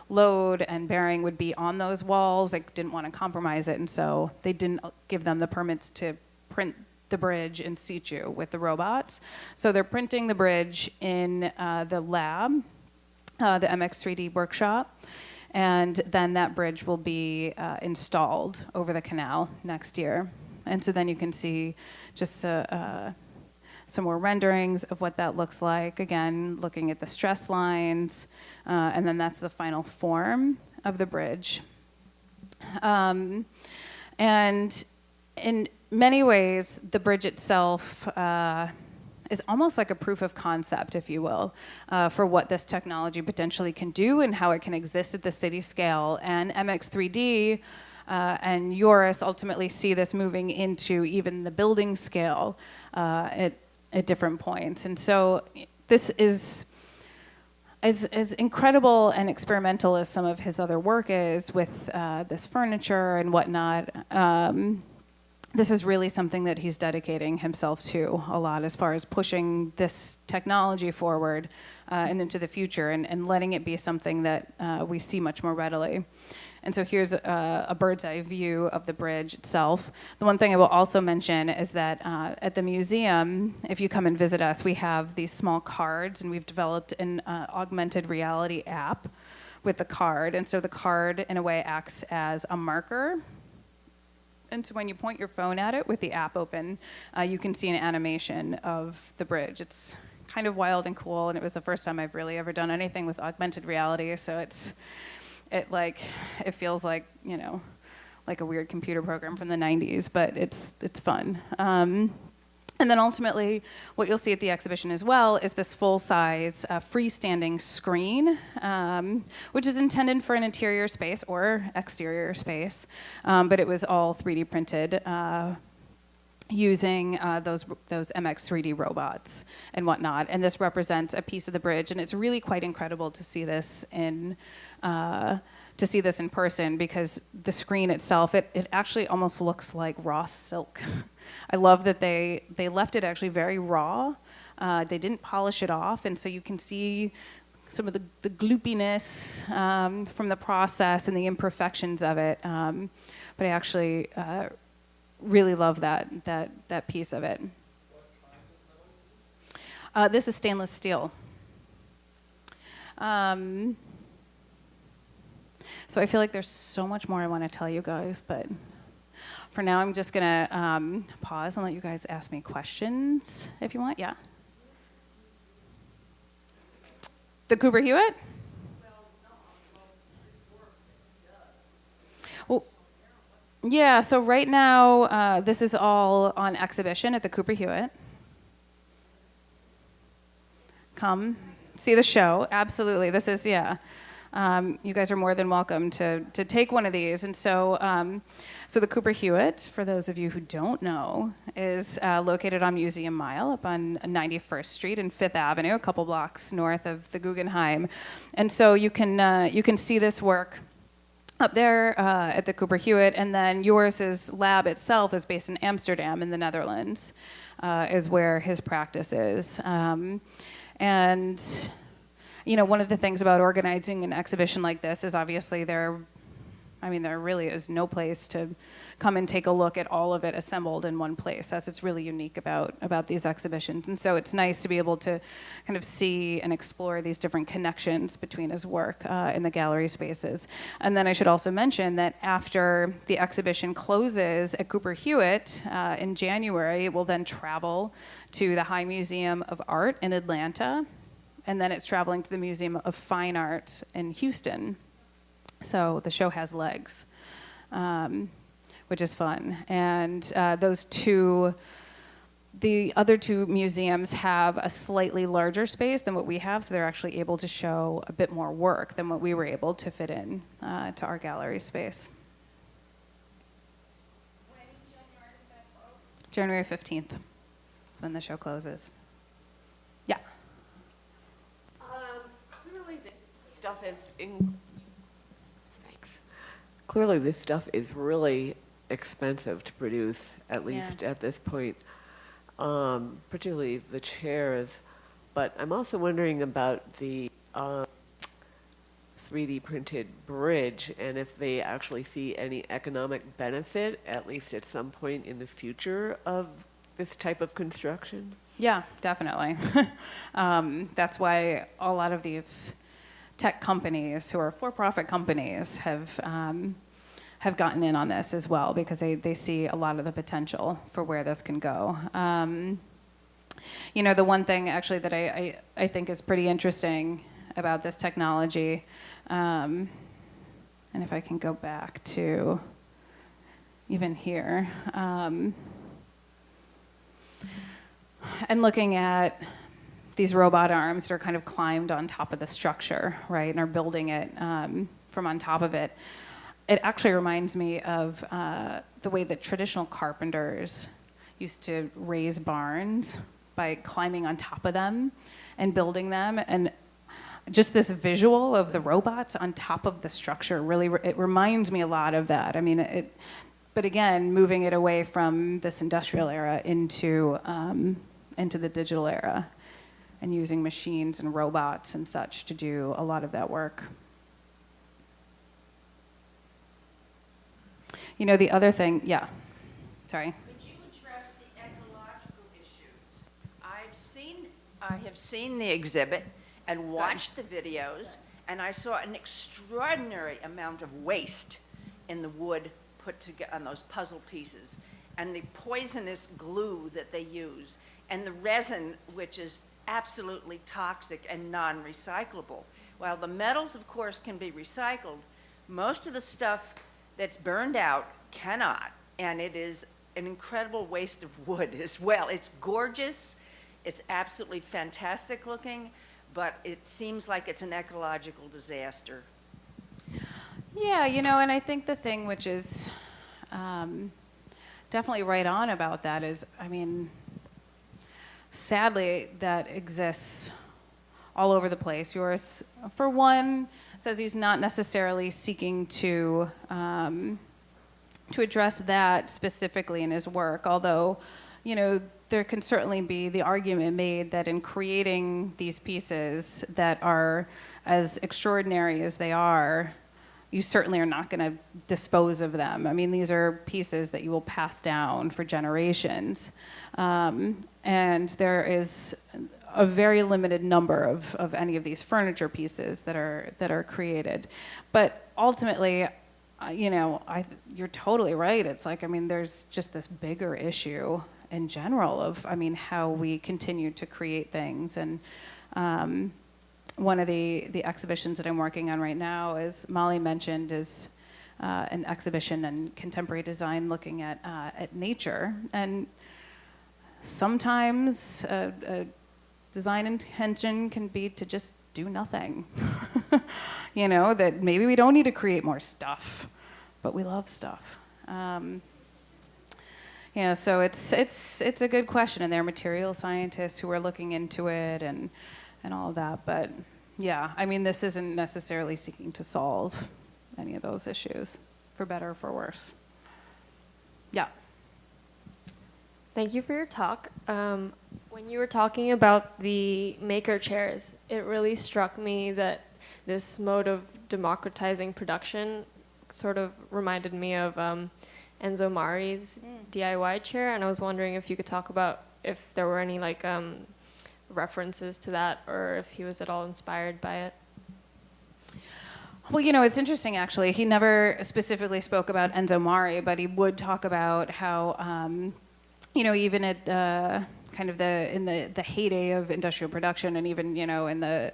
load and bearing would be on those walls, they didn't want to compromise it, and so they didn't give them the permits to print the bridge in situ with the robots. So they're printing the bridge in the lab, the MX3D workshop, and then that bridge will be installed over the canal next year. And so then you can see just some more renderings of what that looks like. Again, looking at the stress lines, and then that's the final form of the bridge. And in many ways, the bridge itself is almost like a proof of concept, if you will, for what this technology potentially can do and how it can exist at the city scale. And MX3D and Joris ultimately see this moving into even the building scale at different points. And so this is as incredible and experimental as some of his other work is with this furniture and whatnot. This is really something that he's dedicating himself to a lot as far as pushing this technology forward and into the future and letting it be something that we see much more readily. And so here's a bird's eye view of the bridge itself. The one thing I will also mention is that at the museum, if you come and visit us, we have these small cards, and we've developed an augmented reality app with the card. And so the card, in a way, acts as a marker. And so when you point your phone at it with the app open, you can see an animation of the bridge. It's kind of wild and cool, and it was the first time I've really ever done anything with augmented reality, so it feels like, like a weird computer program from the 90s, but it's fun. And then ultimately, what you'll see at the exhibition as well is this full-size freestanding screen, which is intended for an interior space or exterior space, but it was all 3D printed using those MX 3D robots and whatnot. And this represents a piece of the bridge, and it's really quite incredible to see this in person, because the screen itself, it actually almost looks like raw silk. I love that they left it actually very raw. They didn't polish it off, and so you can see some of the gloopiness from the process and the imperfections of it. But I actually really love that piece of it. This is stainless steel. So I feel like there's so much more I want to tell you guys, but for now I'm just going to pause and let you guys ask me questions if you want. Yeah? The Cooper Hewitt? Well, yeah, so right now this is all on exhibition at the Cooper Hewitt. come see the show. Absolutely. This is, yeah. You guys are more than welcome to take one of these. And so, so the Cooper Hewitt, for those of you who don't know, is located on Museum Mile up on 91st Street and 5th Avenue, a couple blocks north of the Guggenheim. And so you can see this work up there at the Cooper Hewitt, and then Joris's lab itself is based in Amsterdam in the Netherlands, is where his practice is. And you know, one of the things about organizing an exhibition like this is obviously there really is no place to come and take a look at all of it assembled in one place. That's what's really unique about these exhibitions. And so it's nice to be able to kind of see and explore these different connections between his work in the gallery spaces. And then I should also mention that after the exhibition closes at Cooper Hewitt in January, it will then travel to the High Museum of Art in Atlanta, and then it's traveling to the Museum of Fine Art in Houston. So the show has legs, which is fun. And the other two museums have a slightly larger space than what we have, so they're actually able to show a bit more work than what we were able to fit in to our gallery space. When in January is that closed? January 15th is when the show closes. Yeah. Clearly this stuff is Clearly this stuff is really expensive to produce, at least at this point, particularly the chairs. But I'm also wondering about the 3D printed bridge, and if they actually see any economic benefit, at least at some point in the future, of this type of construction. Yeah, definitely. That's why a lot of these tech companies who are for-profit companies have gotten in on this as well, because they see a lot of the potential for where this can go. You know, the one thing actually that I think is pretty interesting about this technology, and if I can go back to even here, and looking at these robot arms that are kind of climbed on top of the structure, right, and are building it from on top of it. It actually reminds me of the way that traditional carpenters used to raise barns by climbing on top of them and building them. And just this visual of the robots on top of the structure really, it reminds me a lot of that. I mean, but again, moving it away from this industrial era into the digital era, and using machines and robots and such to do a lot of that work. You know, the other thing, yeah, sorry. Could you address the ecological issues? I have seen the exhibit and watched the videos, and I saw an extraordinary amount of waste in the wood put together on those puzzle pieces, and the poisonous glue that they use, and the resin, which is absolutely toxic and non-recyclable. While the metals, of course, can be recycled, most of the stuff that's burned out cannot, and it is an incredible waste of wood as well. It's gorgeous, it's absolutely fantastic looking, but it seems like it's an ecological disaster. Yeah, you know, and I think the thing which is definitely right on about that is, I mean, sadly, that exists all over the place. Joris, for one, says he's not necessarily seeking to address that specifically in his work, although, you know, there can certainly be the argument made that in creating these pieces that are as extraordinary as they are, you certainly are not going to dispose of them. I mean, these are pieces that you will pass down for generations. And there is a very limited number of any of these furniture pieces that are created. But ultimately, you know, you're totally right. It's like, I mean, there's just this bigger issue in general of, I mean, how we continue to create things. And one of the exhibitions that I'm working on right now, as Molly mentioned, is an exhibition in contemporary design looking at nature. And sometimes design intention can be to just do nothing. You know, that maybe we don't need to create more stuff, but we love stuff. Yeah, so it's a good question, and there are material scientists who are looking into it and all of that. But yeah, I mean, this isn't necessarily seeking to solve any of those issues, for better or for worse. Yeah. Thank you for your talk. When you were talking about the maker chairs, it really struck me that this mode of democratizing production sort of reminded me of Enzo Mari's DIY chair, and I was wondering if you could talk about if there were any like references to that, or if he was at all inspired by it. Well, you know, it's interesting actually. He never specifically spoke about Enzo Mari, but he would talk about how, you know, even at kind of in the heyday of industrial production, and even, you know, in the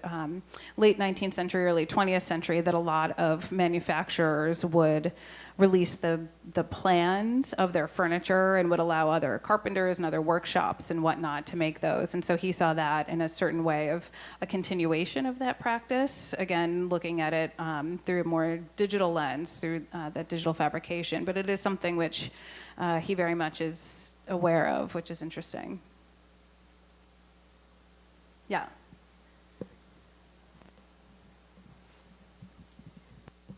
late 19th century, early 20th century, that a lot of manufacturers would release the plans of their furniture and would allow other carpenters and other workshops and whatnot to make those. And so he saw that in a certain way of a continuation of that practice, again, looking at it through a more digital lens, through that digital fabrication. But it is something which he very much is aware of, which is interesting. Yeah.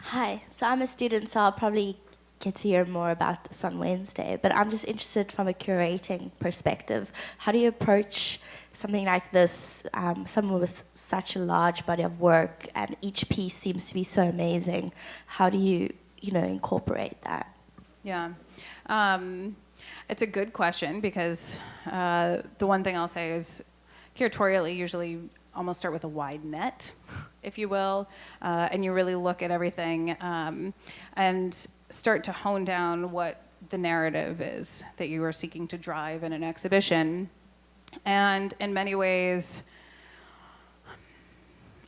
Hi, so I'm a student, so I'll probably get to hear more about this on Wednesday, but I'm just interested from a curating perspective. How do you approach something like this, someone with such a large body of work, and each piece seems to be so amazing? How do you incorporate that? Yeah. It's a good question, because the one thing I'll say is curatorially usually almost start with a wide net, if you will, and you really look at everything and start to hone down what the narrative is that you are seeking to drive in an exhibition. And in many ways,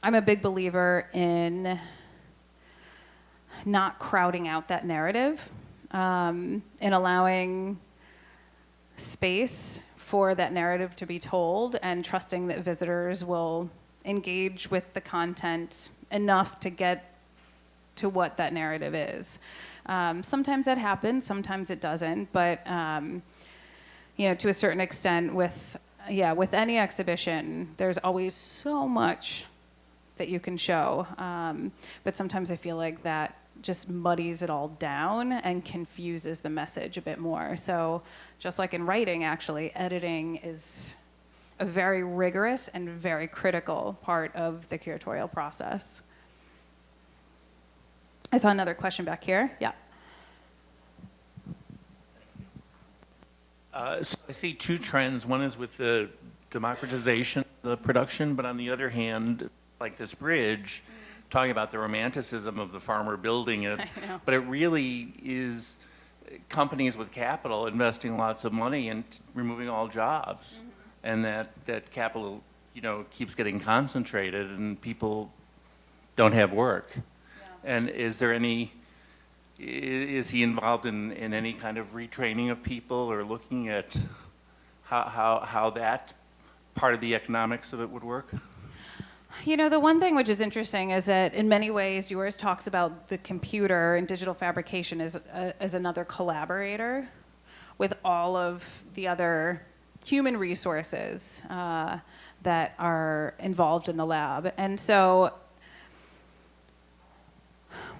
I'm a big believer in not crowding out that narrative, in allowing space for that narrative to be told, and trusting that visitors will engage with the content enough to get to what that narrative is. Sometimes that happens, sometimes it doesn't, but you know, to a certain extent, with any exhibition, there's always so much that you can show, but sometimes I feel like that just muddies it all down and confuses the message a bit more. So just like in writing, actually, editing is a very rigorous and very critical part of the curatorial process. I saw another question back here. Yeah. So I see two trends. One is with the democratization of the production, but on the other hand, like this bridge, talking about the romanticism of the farmer building it, but it really is companies with capital investing lots of money and removing all jobs, and that capital, you know, keeps getting concentrated and people don't have work. And is he involved in any kind of retraining of people, or looking at how that part of the economics of it would work? You know, the one thing which is interesting is that in many ways, Joris talks about the computer and digital fabrication as another collaborator with all of the other human resources that are involved in the lab. And so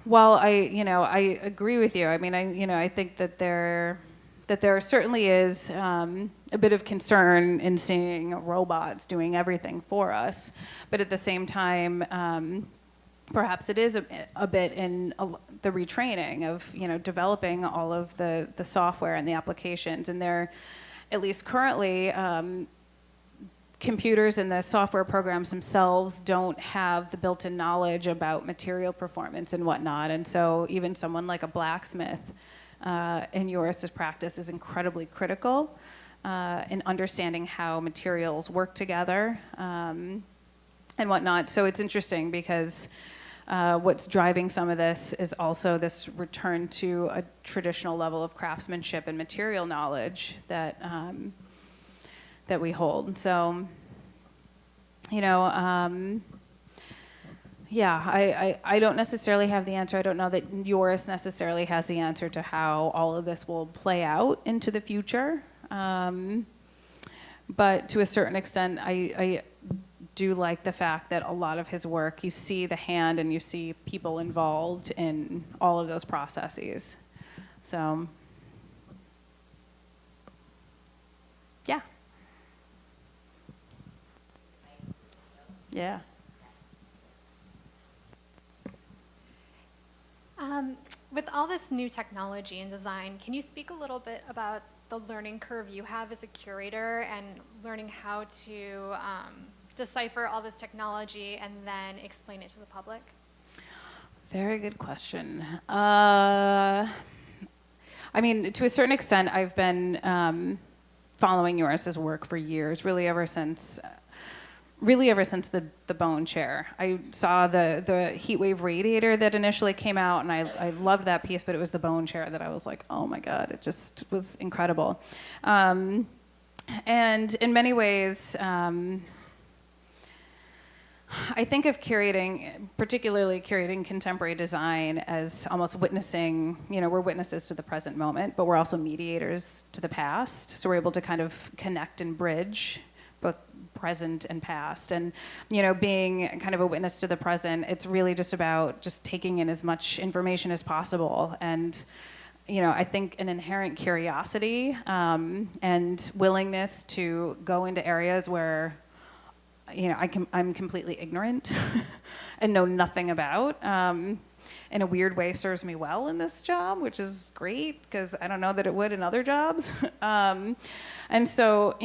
while I agree with you, I mean, I think that there certainly is a bit of concern in seeing robots doing everything for us, but at the same time, perhaps it is a bit in the retraining of, you know, developing all of the software and the applications. And there, at least currently, computers and the software programs themselves don't have the built-in knowledge about material performance and whatnot. And so even someone like a blacksmith in Joris's practice is incredibly critical in understanding how materials work together and whatnot. So it's interesting because what's driving some of this is also this return to a traditional level of craftsmanship and material knowledge that that we hold. So Yeah, I don't necessarily have the answer. I don't know that Joris necessarily has the answer to how all of this will play out into the future. But to a certain extent, I do like the fact that a lot of his work, you see the hand and you see people involved in all of those processes. So, yeah. Yeah. With all this new technology and design, can you speak a little bit about the learning curve you have as a curator and learning how to decipher all this technology and then explain it to the public? Very good question. I mean, to a certain extent, I've been following Joris's work for years, really ever since the bone chair. I saw the heat wave radiator that initially came out, and I loved that piece, but it was the bone chair that I was like, oh my God, it just was incredible. And in many ways, I think of particularly curating contemporary design as almost witnessing, we're witnesses to the present moment, but we're also mediators to the past. So we're able to kind of connect and bridge both present and past. And, being kind of a witness to the present, it's really just about just taking in as much information as possible. And, I think an inherent curiosity and willingness to go into areas where, I'm completely ignorant and know nothing about, in a weird way serves me well in this job, which is great because I don't know that it would in other jobs. And so,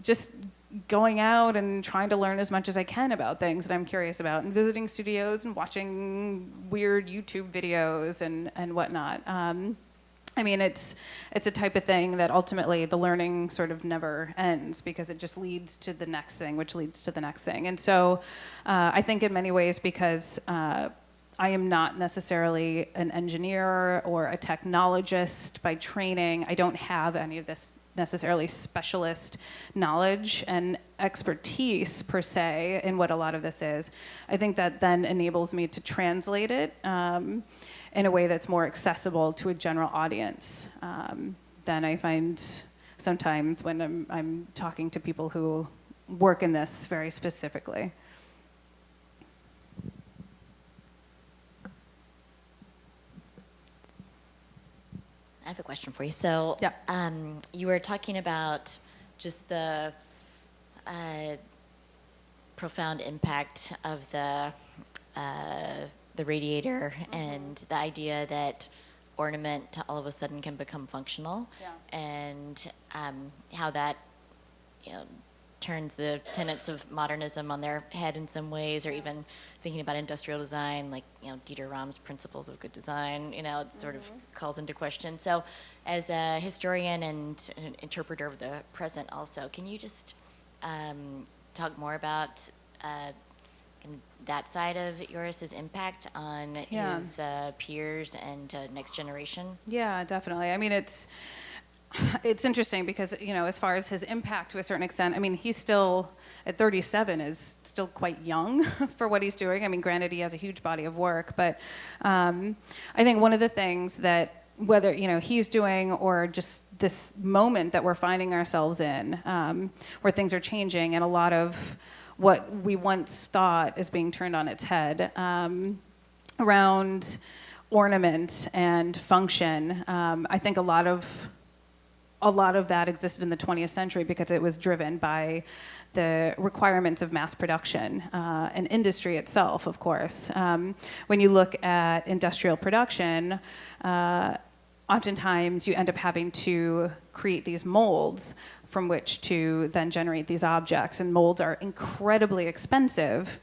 just going out and trying to learn as much as I can about things that I'm curious about, and visiting studios and watching weird YouTube videos and whatnot. I mean, it's a type of thing that ultimately the learning sort of never ends because it just leads to the next thing, which leads to the next thing. And so I think in many ways, because I am not necessarily an engineer or a technologist by training, I don't have any of this necessarily specialist knowledge and expertise per se in what a lot of this is. I think that then enables me to translate it in a way that's more accessible to a general audience than I find sometimes when I'm talking to people who work in this very specifically. I have a question for you. So, Yeah. You were talking about just the profound impact of the radiator and the idea that ornament all of a sudden can become functional, and how that turns the tenets of modernism on their head in some ways, or even thinking about industrial design, like Dieter Rams' principles of good design, it sort of calls into question. So, as a historian and an interpreter of the present, also, can you just talk more about that side of Joris's impact on his peers and next generation? Yeah, definitely. I mean, it's interesting because, as far as his impact to a certain extent, I mean, he's still, at 37, is still quite young for what he's doing. I mean, granted, he has a huge body of work, but I think one of the things that, whether, he's doing or just this moment that we're finding ourselves in, where things are changing and a lot of what we once thought is being turned on its head around ornament and function, I think a lot of that existed in the 20th century because it was driven by the requirements of mass production and industry itself, of course. When you look at industrial production, oftentimes you end up having to create these molds from which to then generate these objects. And molds are incredibly expensive,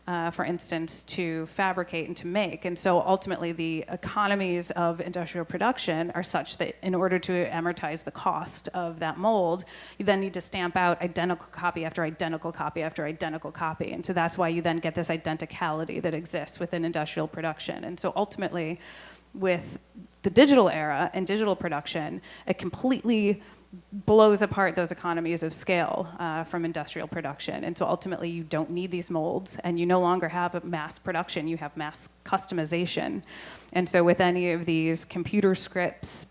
for instance, to fabricate and to make. And so ultimately the economies of industrial production are such that in order to amortize the cost of that mold, you then need to stamp out identical copy after identical copy after identical copy. And so that's why you then get this identicality that exists within industrial production. And so ultimately, with the digital era and digital production, it completely blows apart those economies of scale from industrial production. And so ultimately you don't need these molds, and you no longer have a mass production, you have mass customization. And so with any of these computer scripts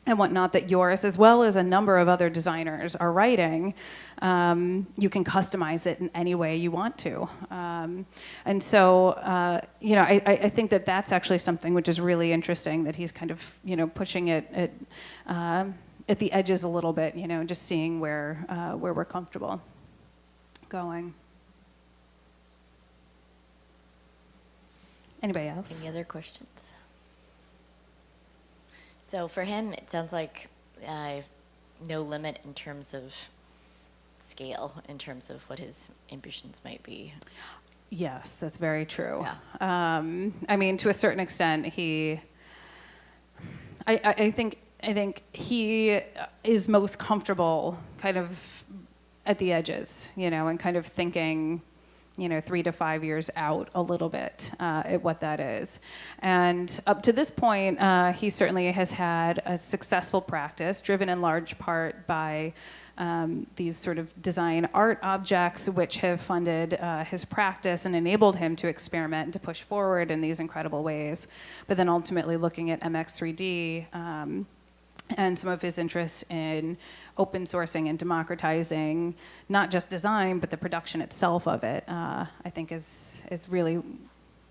and whatnot that Joris, as well as a number of other designers, are writing, you can customize it in any way you want to. And so, you know, I think that that's actually something which is really interesting, that he's kind of, you know, pushing it at the edges a little bit, you know, just seeing where we're comfortable going. Anybody else? Any other questions? So for him, it sounds like no limit in terms of scale, in terms of what his ambitions might be. Yes, that's very true. Yeah. I mean, to a certain extent, I think he is most comfortable kind of at the edges, you know, and kind of thinking, you know, 3 to 5 years out a little bit at what that is. And up to this point, he certainly has had a successful practice, driven in large part by these sort of design art objects, which have funded his practice and enabled him to experiment and to push forward in these incredible ways. But then ultimately looking at MX3D and some of his interests in open sourcing and democratizing not just design, but the production itself of it, I think is really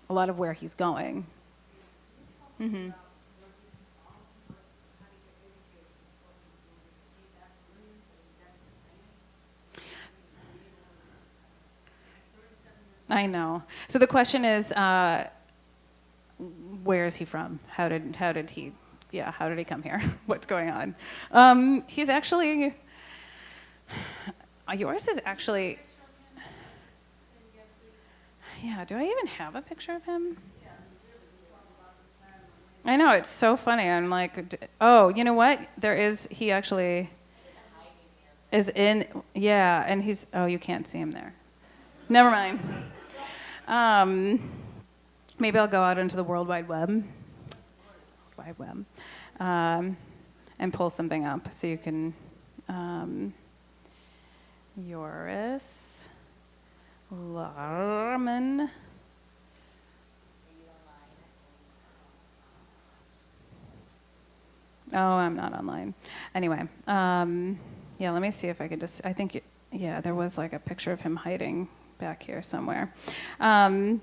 a lot of where he's going. Mm-hmm. I know. So the question is, where is he from? How did he come here? What's going on? He's actually, Joris is actually, yeah, do I even have a picture of him? I know, it's so funny. I'm like, oh, you know what? He actually is in, yeah, and oh, you can't see him there. Never mind. Maybe I'll go out into the World Wide Web. And pull something up so you can, Joris Laarman. Oh, I'm not online. Anyway, yeah, let me see if I can just, yeah, there was like a picture of him hiding back here somewhere. Does he have an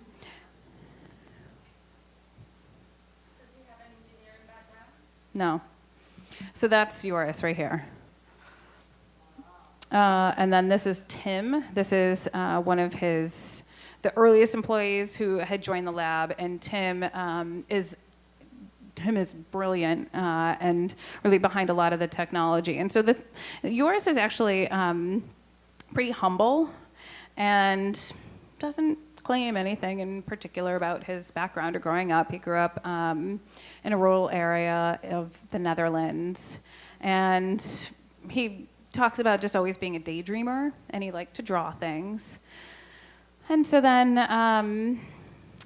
engineering background? No. So that's Joris right here. And then this is Tim. This is one of the earliest employees who had joined the lab, and Tim is brilliant and really behind a lot of the technology. And so Joris is actually pretty humble and doesn't claim anything in particular about his background or growing up. He grew up in a rural area of the Netherlands, and he talks about just always being a daydreamer, and he liked to draw things. And so then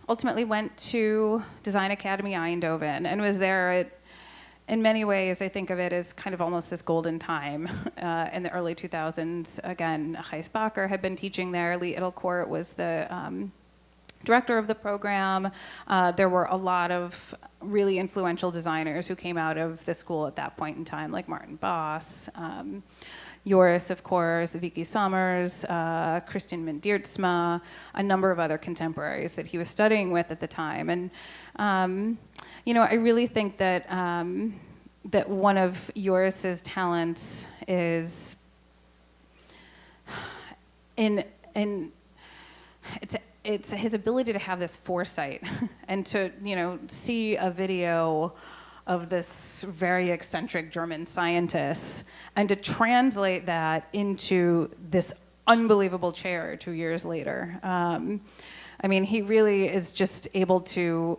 ultimately went to Design Academy Eindhoven and was there in many ways, I think of it as kind of almost this golden time in the early 2000s. Again, Gijs Bakker had been teaching there. Lee Idlecourt was the director of the program. There were a lot of really influential designers who came out of the school at that point in time, like Martin Boss, Joris, of course, Vicky Sommers, Christian Mendeertsma, a number of other contemporaries that he was studying with at the time. And, you know, I really think that that one of Joris's talents is it's his ability to have this foresight and to, you know, see a video of this very eccentric German scientist and to translate that into this unbelievable chair 2 years later. I mean, he really is just able to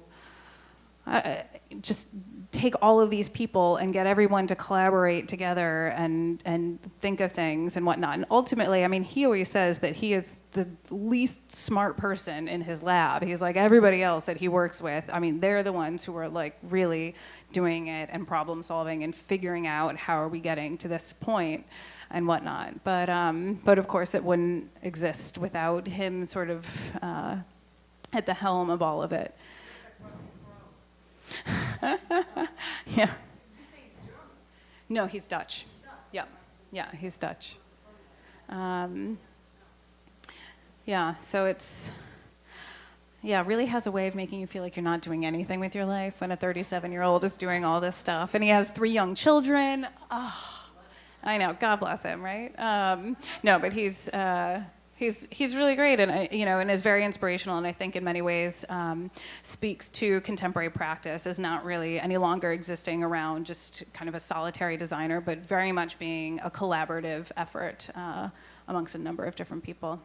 just take all of these people and get everyone to collaborate together and think of things and whatnot. And ultimately, I mean, he always says that he is the least smart person in his lab. He's like, everybody else that he works with, I mean, they're the ones who are like really doing it and problem solving and figuring out how are we getting to this point and whatnot. But of course it wouldn't exist without him sort of at the helm of all of it. Yeah. No, he's Dutch. Yeah, yeah, he's Dutch. Yeah, so it's, yeah, really has a way of making you feel like you're not doing anything with your life when a 37-year-old is doing all this stuff. And he has 3 young children. Oh, I know, God bless him, right? No, but he's really great, and and is very inspirational, and I think in many ways speaks to contemporary practice as not really any longer existing around just kind of a solitary designer, but very much being a collaborative effort amongst a number of different people.